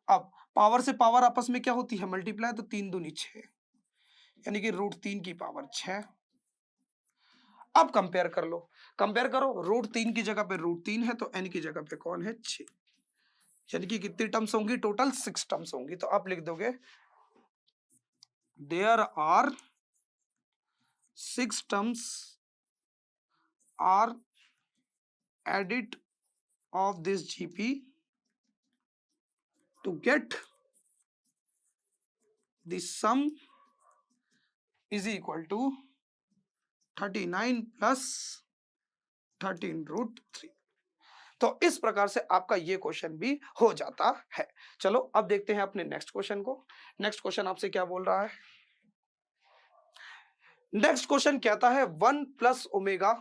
अब पावर से पावर आपस में क्या होती है, मल्टीप्लाई, तो 3 दूनी 6, यानी कि √3 की पावर 6। अब कंपेयर कर लो, कंपेयर करो, √3 की जगह पे √3 है तो n की जगह पे कौन है, 6, यानी कि कितनी टर्म्स होंगी टोटल 6 टर्म्स होंगी। तो आप लिख दोगे there are 6 terms are added of this GP to get the sum is equal to 39 plus 13√3। तो इस प्रकार से आपका ये क्वेश्चन भी हो जाता है। चलो अब देखते हैं अपने नेक्स्ट क्वेश्चन को। नेक्स्ट क्वेश्चन आपसे क्या बोल रहा है? नेक्स्ट क्वेश्चन कहता है 1 plus omega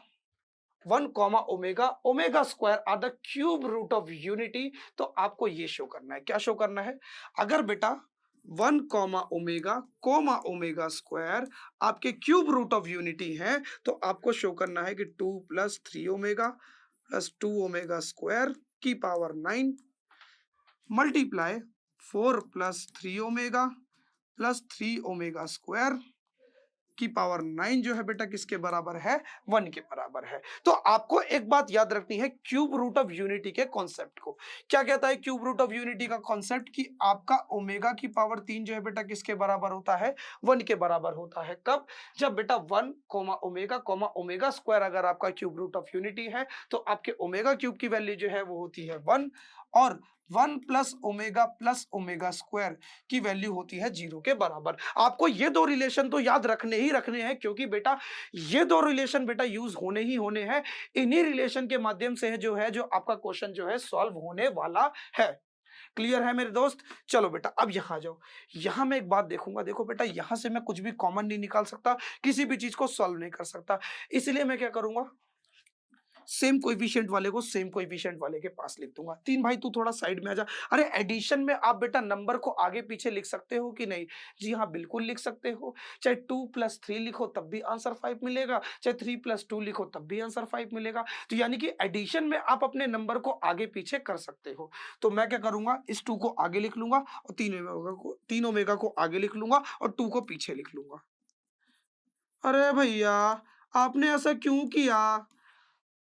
1 comma omega omega square are the cube root of unity. तो आपको ये शो करना है। क्या शो करना है? अगर बेटा 1 कॉमा ओमेगा स्क्वायर आपके क्यूब रूट ऑफ यूनिटी है तो आपको शो करना है कि 2 plus 3 omega plus 2 omega square की power 9 multiply 4 plus 3 omega plus 3 omega square की पावर 9 जो है बेटा किसके बराबर है? 1 के बराबर है। तो आपको एक बात याद रखनी है क्यूब रूट ऑफ यूनिटी के कॉन्सेप्ट को। क्या कहता है क्यूब रूट ऑफ यूनिटी का कॉन्सेप्ट? कि आपका ओमेगा की पावर 3 जो है बेटा किसके बराबर होता है? 1 के बराबर होता है। कब? जब बेटा 1 ओमेगा स्क्वायर अगर आपका क्यूब रूट ऑफ यूनिटी है तो आपके ओमेगा क्यूब की वैल्यू जो है वो होती है 1 और 1 प्लस ओमेगा स्क्वायर की वैल्यू होती है 0 के बराबर। आपको ये दो रिलेशन तो याद रखने ही रखने हैं क्योंकि बेटा ये दो रिलेशन बेटा यूज होने ही होने हैं। इन्हीं रिलेशन के माध्यम से जो है जो आपका क्वेश्चन जो है सॉल्व होने वाला है। क्लियर है मेरे दोस्त? चलो बेटा अब यहां जाओ। यहां मैं एक बात देखूंगा, देखो बेटा यहां से मैं कुछ भी कॉमन नहीं निकाल सकता, किसी भी चीज को सॉल्व नहीं कर सकता, इसलिए मैं क्या करूंगा सेम कोएफिशिएंट वाले को सेम कोएफिशिएंट वाले के पास लिख दूंगा। 3 भाई तू थोड़ा साइड में आ जा। अरे एडिशन में आप बेटा नंबर को आगे पीछे लिख सकते हो कि नहीं? जी हाँ बिल्कुल लिख सकते हो। चाहे 2 प्लस 3 लिखो तब भी आंसर 5 मिलेगा, चाहे 3 प्लस 2 लिखो तब भी आंसर 5 मिलेगा। तो यानी कि एडिशन में आप अपने नंबर को आगे पीछे कर सकते हो। तो मैं क्या करूंगा इस 2 को आगे लिख लूंगा और 3 ओमेगा को आगे लिख लूंगा और 2 को पीछे लिख लूंगा। अरे भैया आपने ऐसा क्यों किया?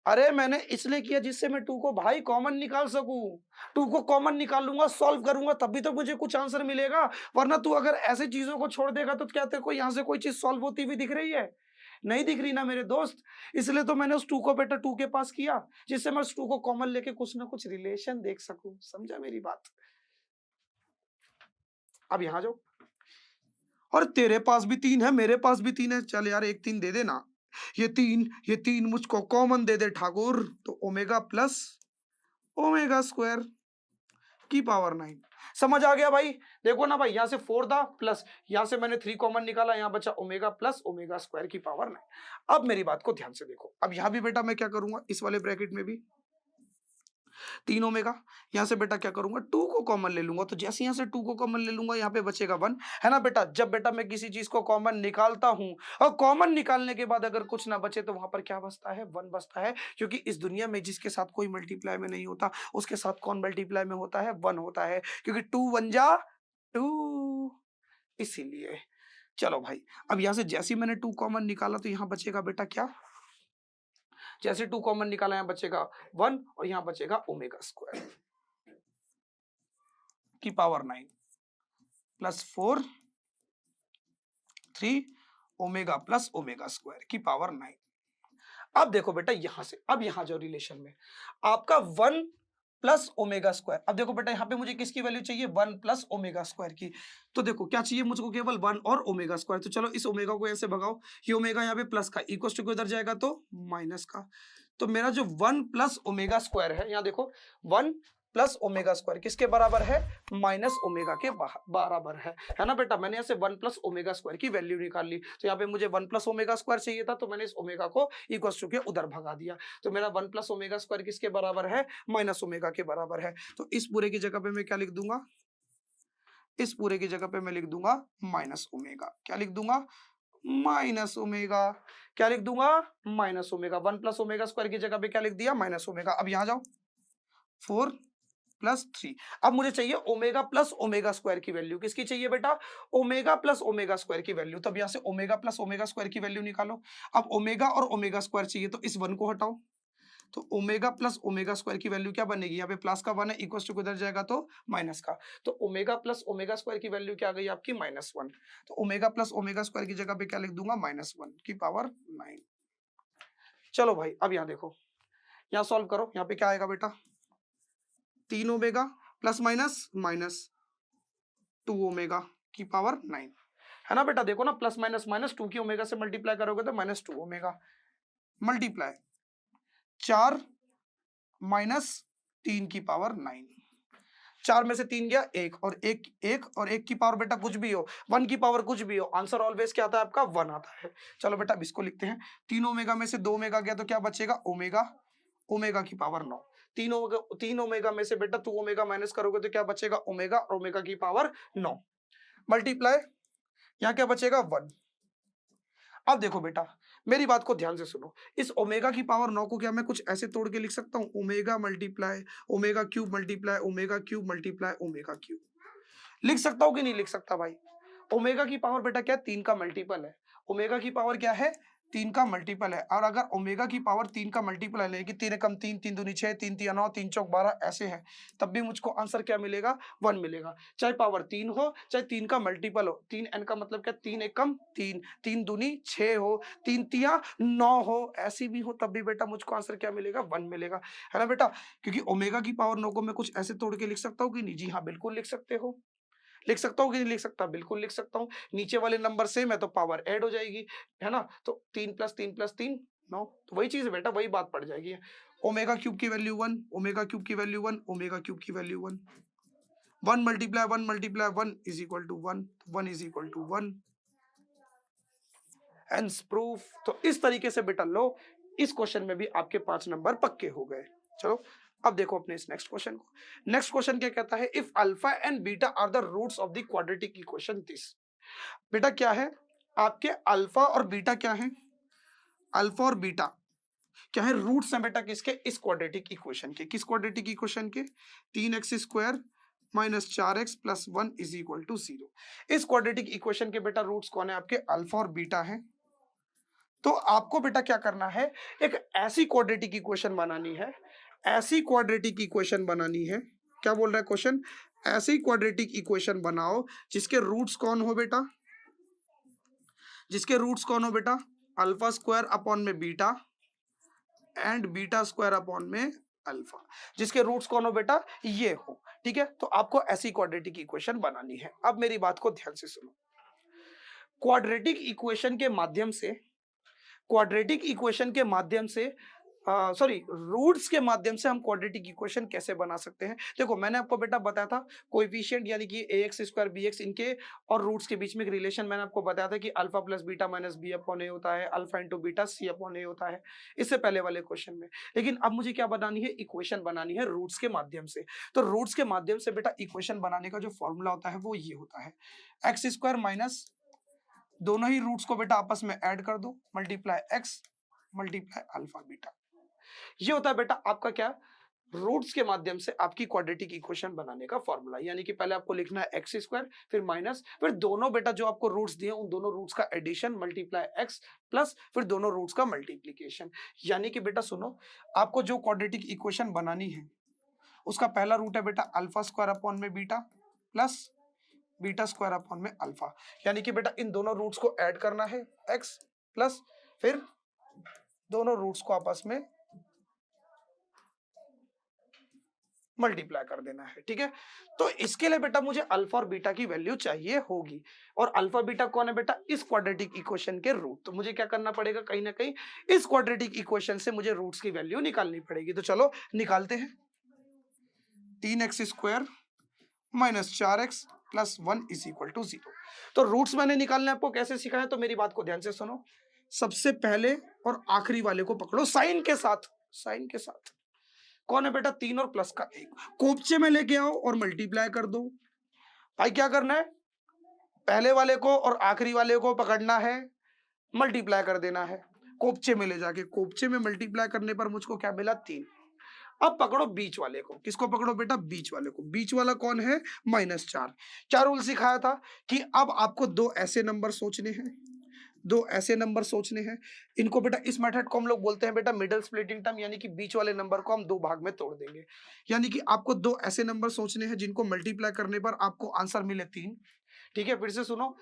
अरे मैंने इसलिए किया जिससे मैं 2 को भाई कॉमन निकाल सकूं। 2 को कॉमन निकाल लूंगा, सॉल्व करूंगा तभी तो मुझे कुछ आंसर मिलेगा। वरना तू अगर ऐसे चीजों को छोड़ देगा तो क्या तेरे को यहां से कोई चीज सॉल्व होती हुई दिख रही है? नहीं दिख रही ना मेरे दोस्त। इसलिए तो मैंने उस 2 को बेटा 2 के पास किया जिससे मैं उस 2 को कॉमन लेके कुछ ना कुछ रिलेशन देख सकूं। समझा मेरी बात? अब यहां जाओ। और तेरे पास भी 3 है, मेरे पास भी 3 है। चल यार एक 3 दे देना। ये तीन मुझको कॉमन दे दे ठाकुर। तो ओमेगा प्लस ओमेगा स्क्वायर की पावर 9। समझ आ गया भाई? देखो ना भाई यहां से 4 था प्लस यहां से मैंने 3 कॉमन निकाला, यहां बचा ओमेगा प्लस ओमेगा स्क्वायर की पावर 9। अब मेरी बात को ध्यान से देखो। अब यहां भी बेटा मैं क्या करूंगा इस वाले ब्रैकेट में भी 3 ओमेगा, यहाँ से बेटा क्या करूंगा 2 को कॉमन ले लूंगा। तो जैसे यहाँ से 2 को कॉमन ले लूंगा यहाँ पे बचेगा 1, है ना बेटा? जब बेटा मैं किसी चीज को कॉमन निकालता हूं और कॉमन निकालने के बाद अगर कुछ ना बचे तो वहां पर क्या बचता है? 1 बचता है। क्योंकि इस दुनिया में जिसके साथ कोई मल्टीप्लाई में नहीं होता उसके साथ कौन मल्टीप्लाई में होता है? 1 होता है। क्योंकि 2 1 जा 2, इसीलिए। चलो भाई अब यहां से जैसे ही मैंने 2 कॉमन निकाला तो यहाँ बचेगा बेटा क्या? जैसे 2 कॉमन निकाला यहाँ बचेगा 1 और यहाँ बचेगा ओमेगा स्क्वायर की power 9 plus 4 3 omega plus omega square की पावर 9। अब देखो बेटा यहां से अब यहां जो रिलेशन में आपका 1 प्लस ओमेगा स्क्वायर। अब देखो बेटा यहां पे मुझे किसकी वैल्यू चाहिए? 1 प्लस ओमेगा स्क्वायर की। तो देखो क्या चाहिए मुझको? केवल 1 और ओमेगा स्क्वायर। तो चलो इस ओमेगा को ऐसे भगाओ, ये ओमेगा यहाँ पे प्लस का इक्वल टू उधर जाएगा तो माइनस का। तो मेरा जो 1 प्लस ओमेगा स्क्वायर है, यहाँ देखो 1 प्लस ओमेगा स्क्वायर किसके बराबर है? माइनस ओमेगा के बराबर है ना बेटा? मैंने यहाँ से 1 प्लस ओमेगा स्क्वायर की वैल्यू निकाल ली। तो यहाँ पे मुझे 1 प्लस ओमेगा स्क्वायर चाहिए था तो मैंने इस ओमेगा को इक्वल टू के उधर भगा दिया। तो मेरा 1 प्लस ओमेगा स्क्वायर किसके बराबर है? माइनस ओमेगा के बराबर है। तो इस पूरे की जगह पे मैं क्या लिख दूंगा? इस पूरे की जगह पे मैं लिख दूंगा माइनस ओमेगा। क्या लिख दूंगा? Minus omega. क्या लिख दूंगा? Minus omega. 1 plus omega square की जगह पे क्या लिख दिया? Minus omega. अब यहां जाओ 4 प्लस 3। अब मुझे चाहिए ओमेगा प्लस ओमेगा स्क्वायर की वैल्यू। किसकी चाहिए बेटा? ओमेगा प्लस ओमेगा स्क्वायर की वैल्यू। तब यहां से ओमेगा प्लस ओमेगा स्क्वायर की वैल्यू निकालो। अब ओमेगा और ओमेगा स्क्वायर चाहिए तो इस 1 को हटाओ तो ओमेगा प्लस ओमेगा स्क्वायर की वैल्यू क्या बनेगी, यहाँ पे प्लस का 1 है, इक्वल टू किधर जाएगा तो माइनस का, तो ओमेगा प्लस ओमेगा स्क्वायर की वैल्यू क्या आ गई आपकी -1, तो ओमेगा प्लस ओमेगा स्क्वायर की जगह पे क्या लिख दूंगा -1 की पावर 9। चलो भाई अब यहाँ देखो, यहाँ सॉल्व करो, यहाँ पे क्या आएगा बेटा 3 omega plus minus minus 2 omega की पावर 9, है ना बेटा। देखो ना प्लस माइनस माइनस 2 की ओमेगा से मल्टीप्लाई करोगे तो -2 ओमेगा मल्टीप्लाई 4 माइनस 3 की पावर 9, 4 में से 3 गया 1 और 1 की पावर बेटा कुछ भी हो, 1 की पावर कुछ भी हो, आंसर ऑलवेज क्या आता है आपका 1 आता है। चलो बेटा अब इसको लिखते हैं, 3 ओमेगा में से 2 ओमेगा गया तो क्या बचेगा ओमेगा, ओमेगा की पावर 9, 3 ओमेगा में से बेटा 2 ओमेगा माइनस करोगे तो क्या बचेगा ओमेगा, ओमेगा की पावर 9 मल्टीप्लाई यहाँ क्या बचेगा 1। अब देखो बेटा मेरी बात को ध्यान से सुनो, इस ओमेगा की पावर 9 को क्या मैं कुछ ऐसे तोड़ के लिख सकता हूँ, omega multiply omega cube multiply omega cube multiply omega cube, लिख सकता हूँ कि नहीं लिख सकता भाई। ओमेगा की पावर बेटा क्या 3 का मल्टीपल है, ओमेगा की पावर क्या है 3 का मल्टीपल है, और अगर ओमेगा की पावर 3 का मल्टीपल है, लेकिन 3 एकम 3, 3 दूनी 6, 3 तिया 9, 3 चौक 12 ऐसे है, तब भी मुझको आंसर क्या मिलेगा 1 मिलेगा, चाहे पावर 3 हो चाहे 3 का मल्टीपल हो। 3 n का मतलब क्या 3 एकम 3, 3 दूनी 6 हो, 3 तिया 9 हो, ऐसी भी हो तब भी बेटा मुझको आंसर क्या मिलेगा 1 मिलेगा, है ना बेटा। क्योंकि ओमेगा की पावर 9 को मैं कुछ ऐसे तोड़ के लिख सकता हूँ कि नहीं, जी हाँ बिल्कुल लिख सकते हो, लिख सकता हूँ कि नहीं लिख सकता, बिल्कुल लिख सकता हूँ। नीचे वाले नंबर सेम है तो पावर ऐड हो जाएगी, है ना, तो 3 प्लस 3 प्लस 3 9, तो वही चीज है बेटा, वही बात पड़ जाएगी। ओमेगा क्यूब की वैल्यू 1, ओमेगा क्यूब की वैल्यू 1, ओमेगा क्यूब की value 1, 1 multiply 1 multiply 1 is equal to 1, 1 is equal to 1, hence proof. तो इस तरीके से बेटा लो, इस क्वेश्चन में भी आपके 5 नंबर पक्के हो गए। चलो अब देखो अपने इस नेक्स्ट क्वेश्चन को, नेक्स्ट क्वेश्चन क्या कहता है, if alpha and beta are the roots of the quadratic equation this. बेटा क्या है आपके अल्फा और बीटा क्या है, अल्फा और बीटा क्या है रूट्स हैं बेटा किसके, इस क्वाड्रेटिक इक्वेशन के, किस क्वाड्रेटिक इक्वेशन के 3x square minus 4x plus 1 is equal to 0। इस क्वाड्रेटिक इक्वेशन के बेटा रूट्स कौन है आपके अल्फा और बीटा है। तो आपको बेटा क्या करना है, एक ऐसी क्वाड्रेटिक इक्वेशन बनानी है, ऐसी क्वाड्रेटिक इक्वेशन बनानी है, क्या बोल रहा है क्वेश्चन, ऐसी क्वाड्रेटिक इक्वेशन बनाओ जिसके रूट्स कौन हो बेटा, जिसके रूट्स कौन हो बेटा अल्फा स्क्वायर अपॉन में beta and beta square upon में अल्फा, जिसके रूट्स कौन हो बेटा ये हो, ठीक है। तो आपको ऐसी क्वाड्रेटिक इक्वेशन बनानी है। अब मेरी बात को ध्यान से सुनो, क्वाड्रेटिक इक्वेशन के माध्यम से, क्वाड्रेटिक इक्वेशन के माध्यम से सॉरी रूट्स के माध्यम से हम क्वाड्रेटिक इक्वेशन कैसे बना सकते हैं। देखो मैंने आपको बेटा बताया था कोएफिशिएंट यानी कि ax स्क्वायर bx इनके और रूट्स के बीच में एक रिलेशन मैंने आपको बताया था कि alpha plus beta minus B upon A होता है, alpha into beta C upon A होता है, इससे पहले वाले क्वेश्चन में। लेकिन अब मुझे क्या बनानी है, इक्वेशन बनानी है रूट्स के माध्यम से। तो रूट्स के माध्यम से बेटा इक्वेशन बनाने का जो फॉर्मूला होता है वो ये होता है, एक्स स्क्वायर माइनस दोनों ही रूट्स को बेटा आपस में ऐड कर दो, multiply x multiply alpha beta, ये होता है बेटा आपका क्या रूट्स के माध्यम से आपकी क्वाड्रेटिक इक्वेशन बनाने का फॉर्मूला। यानी कि पहले आपको लिखना है एक्स स्क्वायर फिर माइनस फिर दोनों बेटा जो आपको रूट्स दिए उन दोनों रूट्स का एडिशन मल्टीप्लाई एक्स प्लस फिर दोनों रूट्स का मल्टीप्लिकेशन। यानी कि बेटा सुनो, आपको जो क्वाड्रेटिक इक्वेशन बनानी है उसका पहला रूट है बेटा अल्फा स्क्वायर अपॉन में beta plus beta square upon में अल्फा। यानी कि बेटा इन दोनों रूट्स को ऐड करना है एक्स प्लस फिर दोनों रूट्स को आपस में मल्टीप्लाई कर देना है, ठीक है। तो इसके लिए बेटा मुझे अल्फा और बीटा की वैल्यू चाहिए होगी, और अल्फा बीटा कौन है बेटा इस क्वाड्रेटिक इक्वेशन के रूट। तो मुझे क्या करना पड़ेगा, कहीं ना कहीं इस क्वाड्रेटिक इक्वेशन से मुझे रूट्स की वैल्यू निकालनी पड़ेगी। तो चलो निकालते हैं, 3x square minus 4x plus 1 is equal to 0। तो रूट्स मैंने निकालने आपको कैसे सिखाया, तो मेरी बात को ध्यान से सुनो। सबसे पहले और आखिरी वाले को पकड़ो साइन के साथ, साइन के साथ कौन है बेटा 3 और प्लस का 1, कोपचे में लेके आओ और मल्टीप्लाई कर दो। भाई क्या करना है, पहले वाले को और आखिरी वाले को पकड़ना है, मल्टीप्लाई कर देना है कोपचे में ले जाके, कोपचे में मल्टीप्लाई करने पर मुझको क्या मिला 3। अब पकड़ो बीच वाले को, किसको पकड़ो बेटा बीच वाले को, बीच वाला कौन है -4। क्या रूल सिखाया था कि अब आपको दो ऐसे नंबर सोचने हैं दो ऐसे नंबर सोचने हैं, इनको बेटा इस मेथड को हम लोग बोलते हैं बेटा मिडल स्प्लिटिंग टर्म, यानी कि बीच वाले नंबर को हम दो भाग में तोड़ देंगे। यानी कि आपको दो ऐसे नंबर सोचने हैं जिनको मल्टीप्लाई करने पर आपको आंसर मिले 3। ठीक है, फिर से सुनो,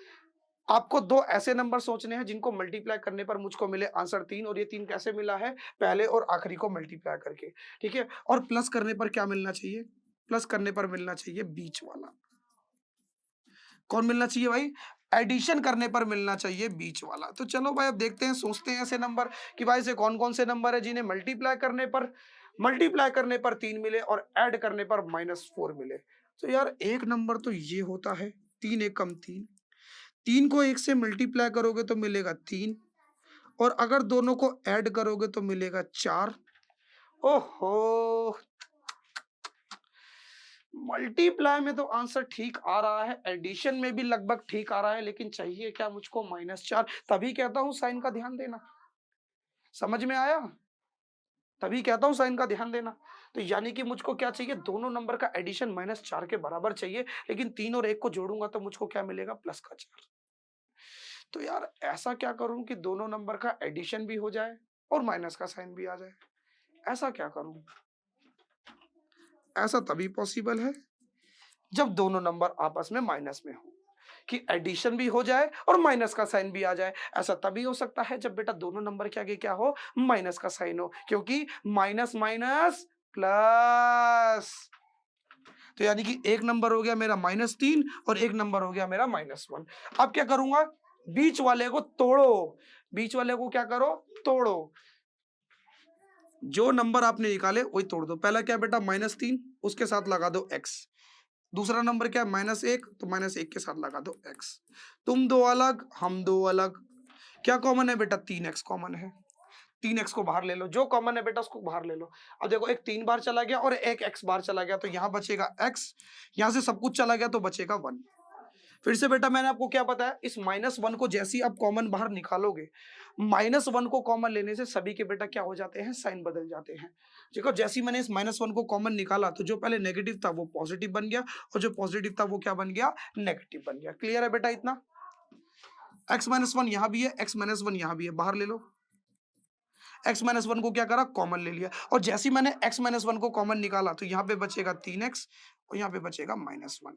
आपको दो ऐसे नंबर सोचने हैं जिनको मल्टीप्लाई करने पर मुझको मिले आंसर 3, और ये 3 कैसे मिला है, पहले और आखिरी को मल्टीप्लाई करके। ठीक है, और प्लस करने पर क्या मिलना चाहिए, प्लस करने पर मिलना चाहिए बीच वाला। कौन मिलना चाहिए भाई, एडिशन करने पर मिलना चाहिए बीच वाला। तो चलो भाई अब देखते हैं, सोचते हैं ऐसे नंबर कि भाई से कौन कौन से नंबर है जिन्हें मल्टीप्लाई करने पर 3 मिले और ऐड करने पर -4 मिले। तो यार एक नंबर तो ये होता है 3 एक कम 3, 3 को 1 से मल्टीप्लाई करोगे तो मिलेगा 3, और अगर दोनों को ऐड करोगे तो मिलेगा 4। ओहो, मल्टीप्लाई में तो आंसर ठीक आ रहा है, एडिशन में भी लगभग ठीक आ रहा है, लेकिन चाहिए क्या मुझको, -4। तभी कहता हूं साइन का ध्यान देना, समझ में आया, तभी कहता हूं साइन का ध्यान देना। तो यानी कि मुझको क्या चाहिए, दोनों नंबर का एडिशन -4 के बराबर चाहिए, लेकिन 3 और 1 को जोड़ूंगा तो मुझको क्या मिलेगा, +4। तो यार ऐसा क्या करूं कि दोनों नंबर का एडिशन भी हो जाए और माइनस का साइन भी आ जाए, ऐसा क्या करूं। ऐसा तभी पॉसिबल है जब दोनों नंबर आपस में माइनस में हो, कि एडिशन भी हो जाए और माइनस का साइन भी आ जाए। ऐसा तभी हो सकता है जब बेटा दोनों नंबर के आगे क्या हो, माइनस का साइन हो, क्योंकि माइनस माइनस प्लस। तो यानी कि एक नंबर हो गया मेरा -3 और एक नंबर हो गया मेरा -1। अब क्या करूंगा, बीच वाले को तोड़ो, बीच वाले को क्या करो, तोड़ो। जो नंबर आपने निकाले वही तोड़ दो। पहला क्या बेटा, -3, उसके साथ लगा दो x। दूसरा नंबर क्या है, -1, तो -1 के साथ लगा दो x। तुम दो अलग, हम दो अलग। क्या कॉमन है बेटा, 3x कॉमन है। 3x को बाहर ले लो, जो कॉमन है बेटा उसको बाहर ले लो। अब देखो एक 3 बार चला गया और एक x बार चला गया, तो यहाँ बचेगा x, यहाँ से सब कुछ चला गया तो बचेगा 1। फिर से बेटा मैंने आपको क्या बताया, इस -1 को जैसे ही आप कॉमन बाहर निकालोगे, -1 को कॉमन लेने से सभी के बेटा क्या हो जाते हैं, साइन बदल जाते हैं। देखो जैसे ही मैंने इस -1 को कॉमन निकाला तो जो पहले नेगेटिव था वो पॉजिटिव बन गया, और जो पॉजिटिव था वो क्या बन गया, नेगेटिव बन गया। क्लियर है बेटा इतना। x-1 यहाँ भी है, x-1 यहाँ भी है, बाहर ले लो। x-1 को क्या करा, कॉमन ले लिया, और जैसे ही मैंने x-1 को कॉमन निकाला तो यहाँ पे बचेगा 3x और यहाँ पे बचेगा -1।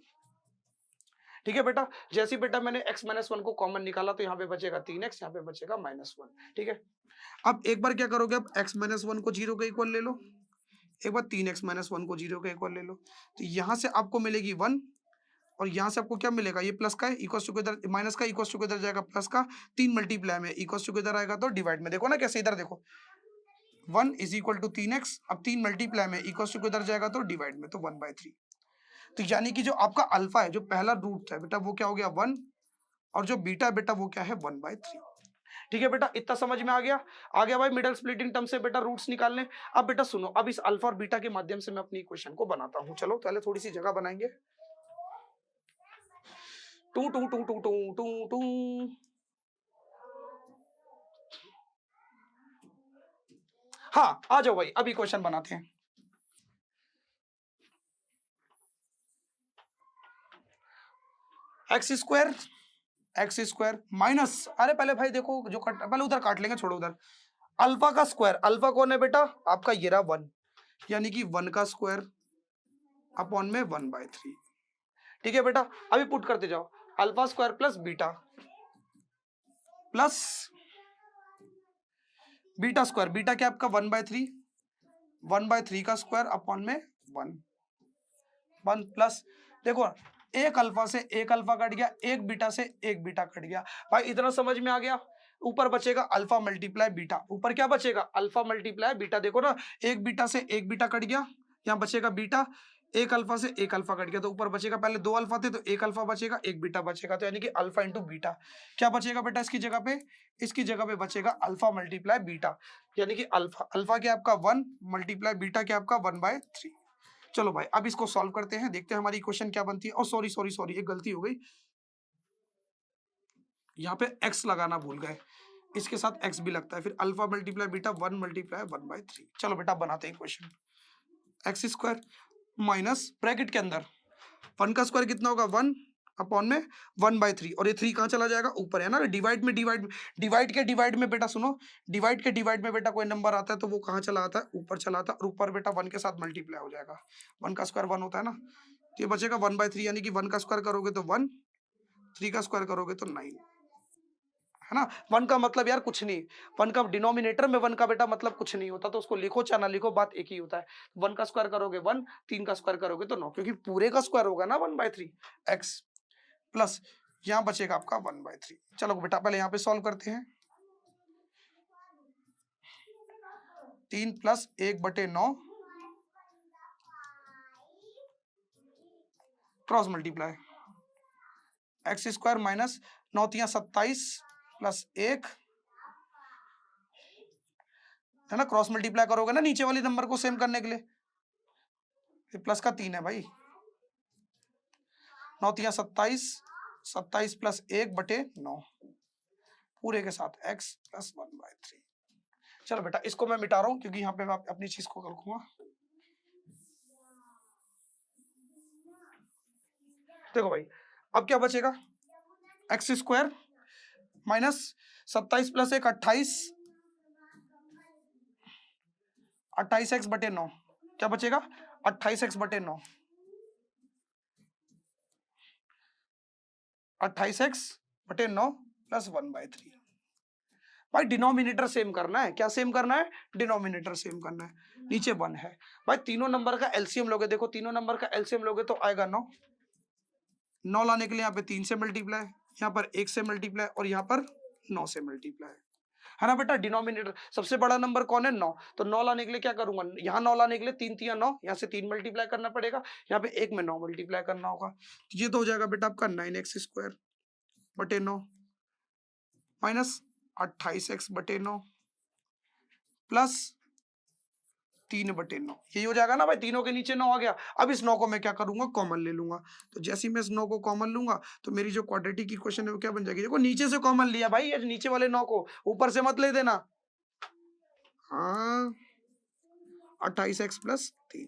ठीक है बेटा, जैसे ही बेटा मैंने x-1 को कॉमन निकाला तो यहाँ पे बचेगा 3x, यहाँ पे बचेगा -1। ठीक है, अब एक बार क्या करोगे, अब x-1 को 0 के इक्वल ले लो, एक बार 3x-1 को 0 के इक्वल ले लो, तो यहाँ से आपको मिलेगी 1, और यहाँ से आपको क्या मिलेगा, ये प्लस का है, इक्वल्स टू के इधर माइनस का, इक्वल्स टू के इधर जाएगा प्लस का, 3 मल्टीप्लाई में, इक्वल्स टू के इधर आएगा तो डिवाइड में। देखो ना कैसे, इधर देखो 1 इज इक्वल टू 3x, अब 3 मल्टीप्लाई में, इक्वल्स टू के इधर जाएगा तो डिवाइड में, तो 1/3। तो यानी कि जो आपका अल्फा है, जो पहला रूट है बेटा, वो क्या हो गया 1, और जो बीटा है बेटा वो क्या है 1/3। ठीक है बेटा, इतना समझ में आ गया भाई मिडल स्प्लिटिंग टर्म से बेटा रूट्स निकालने। अब बेटा सुनो, अब इस अल्फा और बीटा के माध्यम से मैं अपनी इक्वेशन को बनाता हूं। चलो पहले थोड़ी सी जगह बनाएंगे। टू टू टू टू टू टू टू हाँ आ जाओ भाई, अब इक्वेशन बनाते हैं। एक्स स्क्वायर माइनस, अरे पहले भाई देखो जो कट, पहले उधर काट लेंगे, छोड़ो उधर। अल्फा का स्क्वायर, अल्फा कौन है बेटा, आपका ये रहा 1, यानी कि 1 का स्क्वायर अपॉन में 1/3। ठीक है बेटा, अभी पुट करते जाओ, alpha square plus beta plus beta square, beta क्या आपका 1/3, 1/3 का स्क्वायर अपॉन में 1 प्लस, देखो एक अल्फा से एक अल्फा कट गया, एक बीटा से एक बीटा कट गया। भाई इतना समझ में आ गया। ऊपर बचेगा अल्फा मल्टीप्लाई बीटा, ऊपर क्या बचेगा, अल्फा मल्टीप्लाई बीटा। देखो ना, एक बीटा से एक बीटा कट गया, यहाँ बचेगा बीटा, एक अल्फा से एक अल्फा कट गया, तो ऊपर बचेगा, पहले 2 अल्फा थे तो एक अल्फा बचेगा, एक बीटा बचेगा, तो यानी कि अल्फा इंटू बीटा। क्या बचेगा बेटा इसकी जगह पे, इसकी जगह पे बचेगा अल्फा मल्टीप्लाई बीटा, यानी कि अल्फा, अल्फा क्या आपका 1 मल्टीप्लाई बीटा क्या आपका 1/3। चलो भाई अब इसको सॉल्व करते हैं, देखते हैं हमारी इक्वेशन क्या बनती है। और सॉरी सॉरी सॉरी, एक गलती हो गई, यहाँ पे x लगाना भूल गए, इसके साथ x भी लगता है, फिर अल्फा मल्टीप्लाई बीटा 1 मल्टीप्लाई 1/3। चलो बेटा बनाते हैं equation. X square minus bracket के अंदर 1 का स्क्वायर कितना होगा 1, अपॉन में 1/3 और ये 3 कहाँ चला जाएगा ऊपर, है ना। डिवाइड में डिवाइड में बेटा सुनो, डिवाइड के डिवाइड में बेटा कोई नंबर आता है तो वो कहाँ चला आता है, ऊपर चला आता है, और ऊपर बेटा 1 के साथ मल्टीप्लाई हो जाएगा। 1 का स्क्वायर 1 होता है ना, तो ये बचेगा 1/3, यानी कि 1 का स्क्वायर करोगे तो 1, 3 का स्क्वायर करोगे तो 9, है ना। 1 का मतलब यार कुछ नहीं, 1 का डिनोमिनेटर में 1 का बेटा मतलब कुछ नहीं होता, तो उसको लिखो चाहे ना लिखो बात एक ही होता है। 1 का स्क्वायर करोगे 1, 3 का स्क्वायर करोगे तो 9, क्योंकि पूरे का स्क्वायर होगा ना 1/3 एक्स, प्लस यहाँ बचेगा आपका 1/3। चलो बेटा पहले यहाँ पे सॉल्व करते हैं। 3 plus 1/9 cross multiply, x square minus 9 तिया 27 प्लस 1, है ना। क्रॉस मल्टीप्लाई करोगे ना नीचे वाली नंबर को सेम करने के लिए, प्लस का 3 है भाई, 9 तिया 27, 27 प्लस 1/9 पूरे के साथ x प्लस 1/3। चलो बेटा इसको मैं मिटा रहा हूं क्योंकि यहाँ पे मैं अपनी चीज को रखूंगा। देखो भाई अब क्या बचेगा, x square minus 27 plus 1 28, 28x/9 क्या बचेगा, 28x/9, 28x/9 प्लस 1/3। भाई डिनोमिनेटर सेम करना है, क्या सेम करना है, डिनोमिनेटर सेम करना है। नीचे 1 है भाई, तीनों नंबर का एलसीएम लोगे, देखो तीनों नंबर का एलसीएम लोगे तो आएगा 9, 9 लाने के लिए यहाँ पे 3 से मल्टीप्लाई, यहाँ पर 1 से मल्टीप्लाई और यहाँ पर 9 से मल्टीप्लाई, है ना बेटा। डिनोमिनेटर सबसे बड़ा नंबर कौन है, 9, तो 9 लाने के लिए क्या करूंगा, यहाँ 9 लाने के लिए 3 तिया 9, यहाँ से 3 मल्टीप्लाई करना पड़ेगा, यहाँ पे 1 में 9 मल्टीप्लाई करना होगा, तो ये तो हो जाएगा बेटा आपका 9x² माइनस 28x/9 प्लस 3/9, यही हो जाएगा ना भाई। तीनों के नीचे 9 आ गया। अब इस 9 को मैं क्या करूंगा, कॉमन ले लूंगा, तो जैसे ही मैं इस 9 को कॉमन लूंगा तो मेरी जो क्वाड्रेटिक इक्वेशन है वो क्या बन जाएगी, देखो नीचे से कॉमन लिया भाई, ये नीचे वाले 9 को, ऊपर से मत ले देना। हाँ 28x प्लस 3,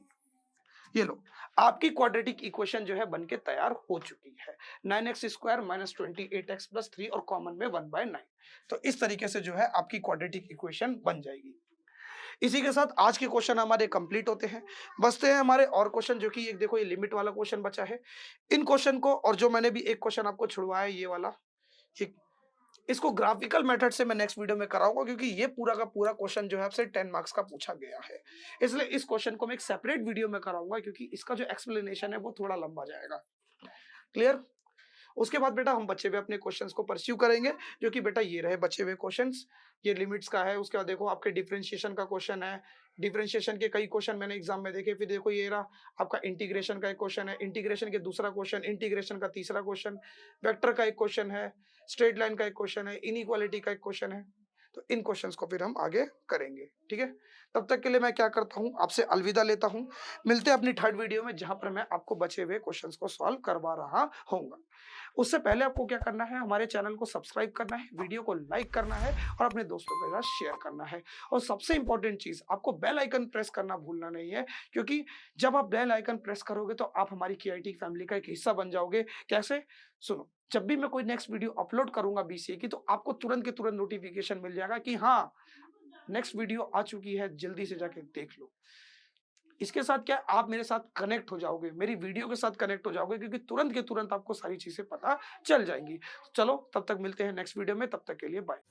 ये लो आपकी क्वाड्रेटिक इक्वेशन जो है बनके तैयार हो चुकी है। 9x² माइनस 28x प्लस 3 और कॉमन में 1/9, तो इस तरीके से जो है आपकी क्वाड्रेटिक इक्वेशन बन जाएगी। इसी के साथ आज के क्वेश्चन हमारे कंप्लीट होते हैं। बचते हैं हमारे और क्वेश्चन, जो कि एक देखो ये लिमिट वाला क्वेश्चन बचा है। इन क्वेश्चन को, और जो मैंने भी एक क्वेश्चन आपको छुड़वाया ये वाला, इसको ग्राफिकल मेथड से मैं नेक्स्ट वीडियो में कराऊंगा, क्योंकि ये पूरा का पूरा क्वेश्चन जो है आपसे 10 मार्क्स का पूछा गया है, इसलिए इस क्वेश्चन को मैं एक सेपरेट वीडियो में कराऊंगा, क्योंकि इसका जो एक्सप्लेनेशन है वो थोड़ा लंबा जाएगा। क्लियर। उसके बाद बेटा हम बचे हुए अपने क्वेश्चंस को परस्यू करेंगे, जो कि बेटा ये रहे बचे हुए क्वेश्चंस, ये लिमिट्स का है। उसके बाद देखो आपके डिफरेंशिएशन का क्वेश्चन है, डिफरेंशिएशन के कई क्वेश्चन मैंने एग्जाम में देखे। फिर देखो ये रहा आपका इंटीग्रेशन का एक क्वेश्चन है, इंटीग्रेशन के दूसरा क्वेश्चन, इंटीग्रेशन का तीसरा क्वेश्चन, वेक्टर का एक क्वेश्चन है, स्ट्रेट लाइन का एक क्वेश्चन है, इनइक्वालिटी का एक क्वेश्चन है। तो इन क्वेश्चंस को फिर हम आगे करेंगे, ठीक है। तब तक के लिए मैं क्या करता हूँ, आपसे अलविदा लेता हूँ। मिलते हैं अपनी थर्ड वीडियो में, जहां पर मैं आपको बचे हुए क्वेश्चंस को सॉल्व करवा रहा हूँ। उससे पहले आपको क्या करना है, हमारे चैनल को सब्सक्राइब करना है, वीडियो को लाइक करना है और अपने दोस्तों के साथ शेयर करना है। और सबसे इंपॉर्टेंट चीज, आपको बेल आइकन प्रेस करना भूलना नहीं है, क्योंकि जब आप बेल आइकन प्रेस करोगे तो आप हमारी केआईटी फैमिली का एक हिस्सा बन जाओगे। कैसे, सुनो, जब भी मैं कोई नेक्स्ट वीडियो अपलोड करूंगा बीसीए की, तो आपको तुरंत के तुरंत नोटिफिकेशन मिल जाएगा कि हाँ नेक्स्ट वीडियो आ चुकी है, जल्दी से जाके देख लो। इसके साथ क्या, आप मेरे साथ कनेक्ट हो जाओगे, मेरी वीडियो के साथ कनेक्ट हो जाओगे, क्योंकि तुरंत के तुरंत आपको सारी चीजें पता चल जाएंगी। चलो तब तक मिलते हैं नेक्स्ट वीडियो में, तब तक के लिए बाय।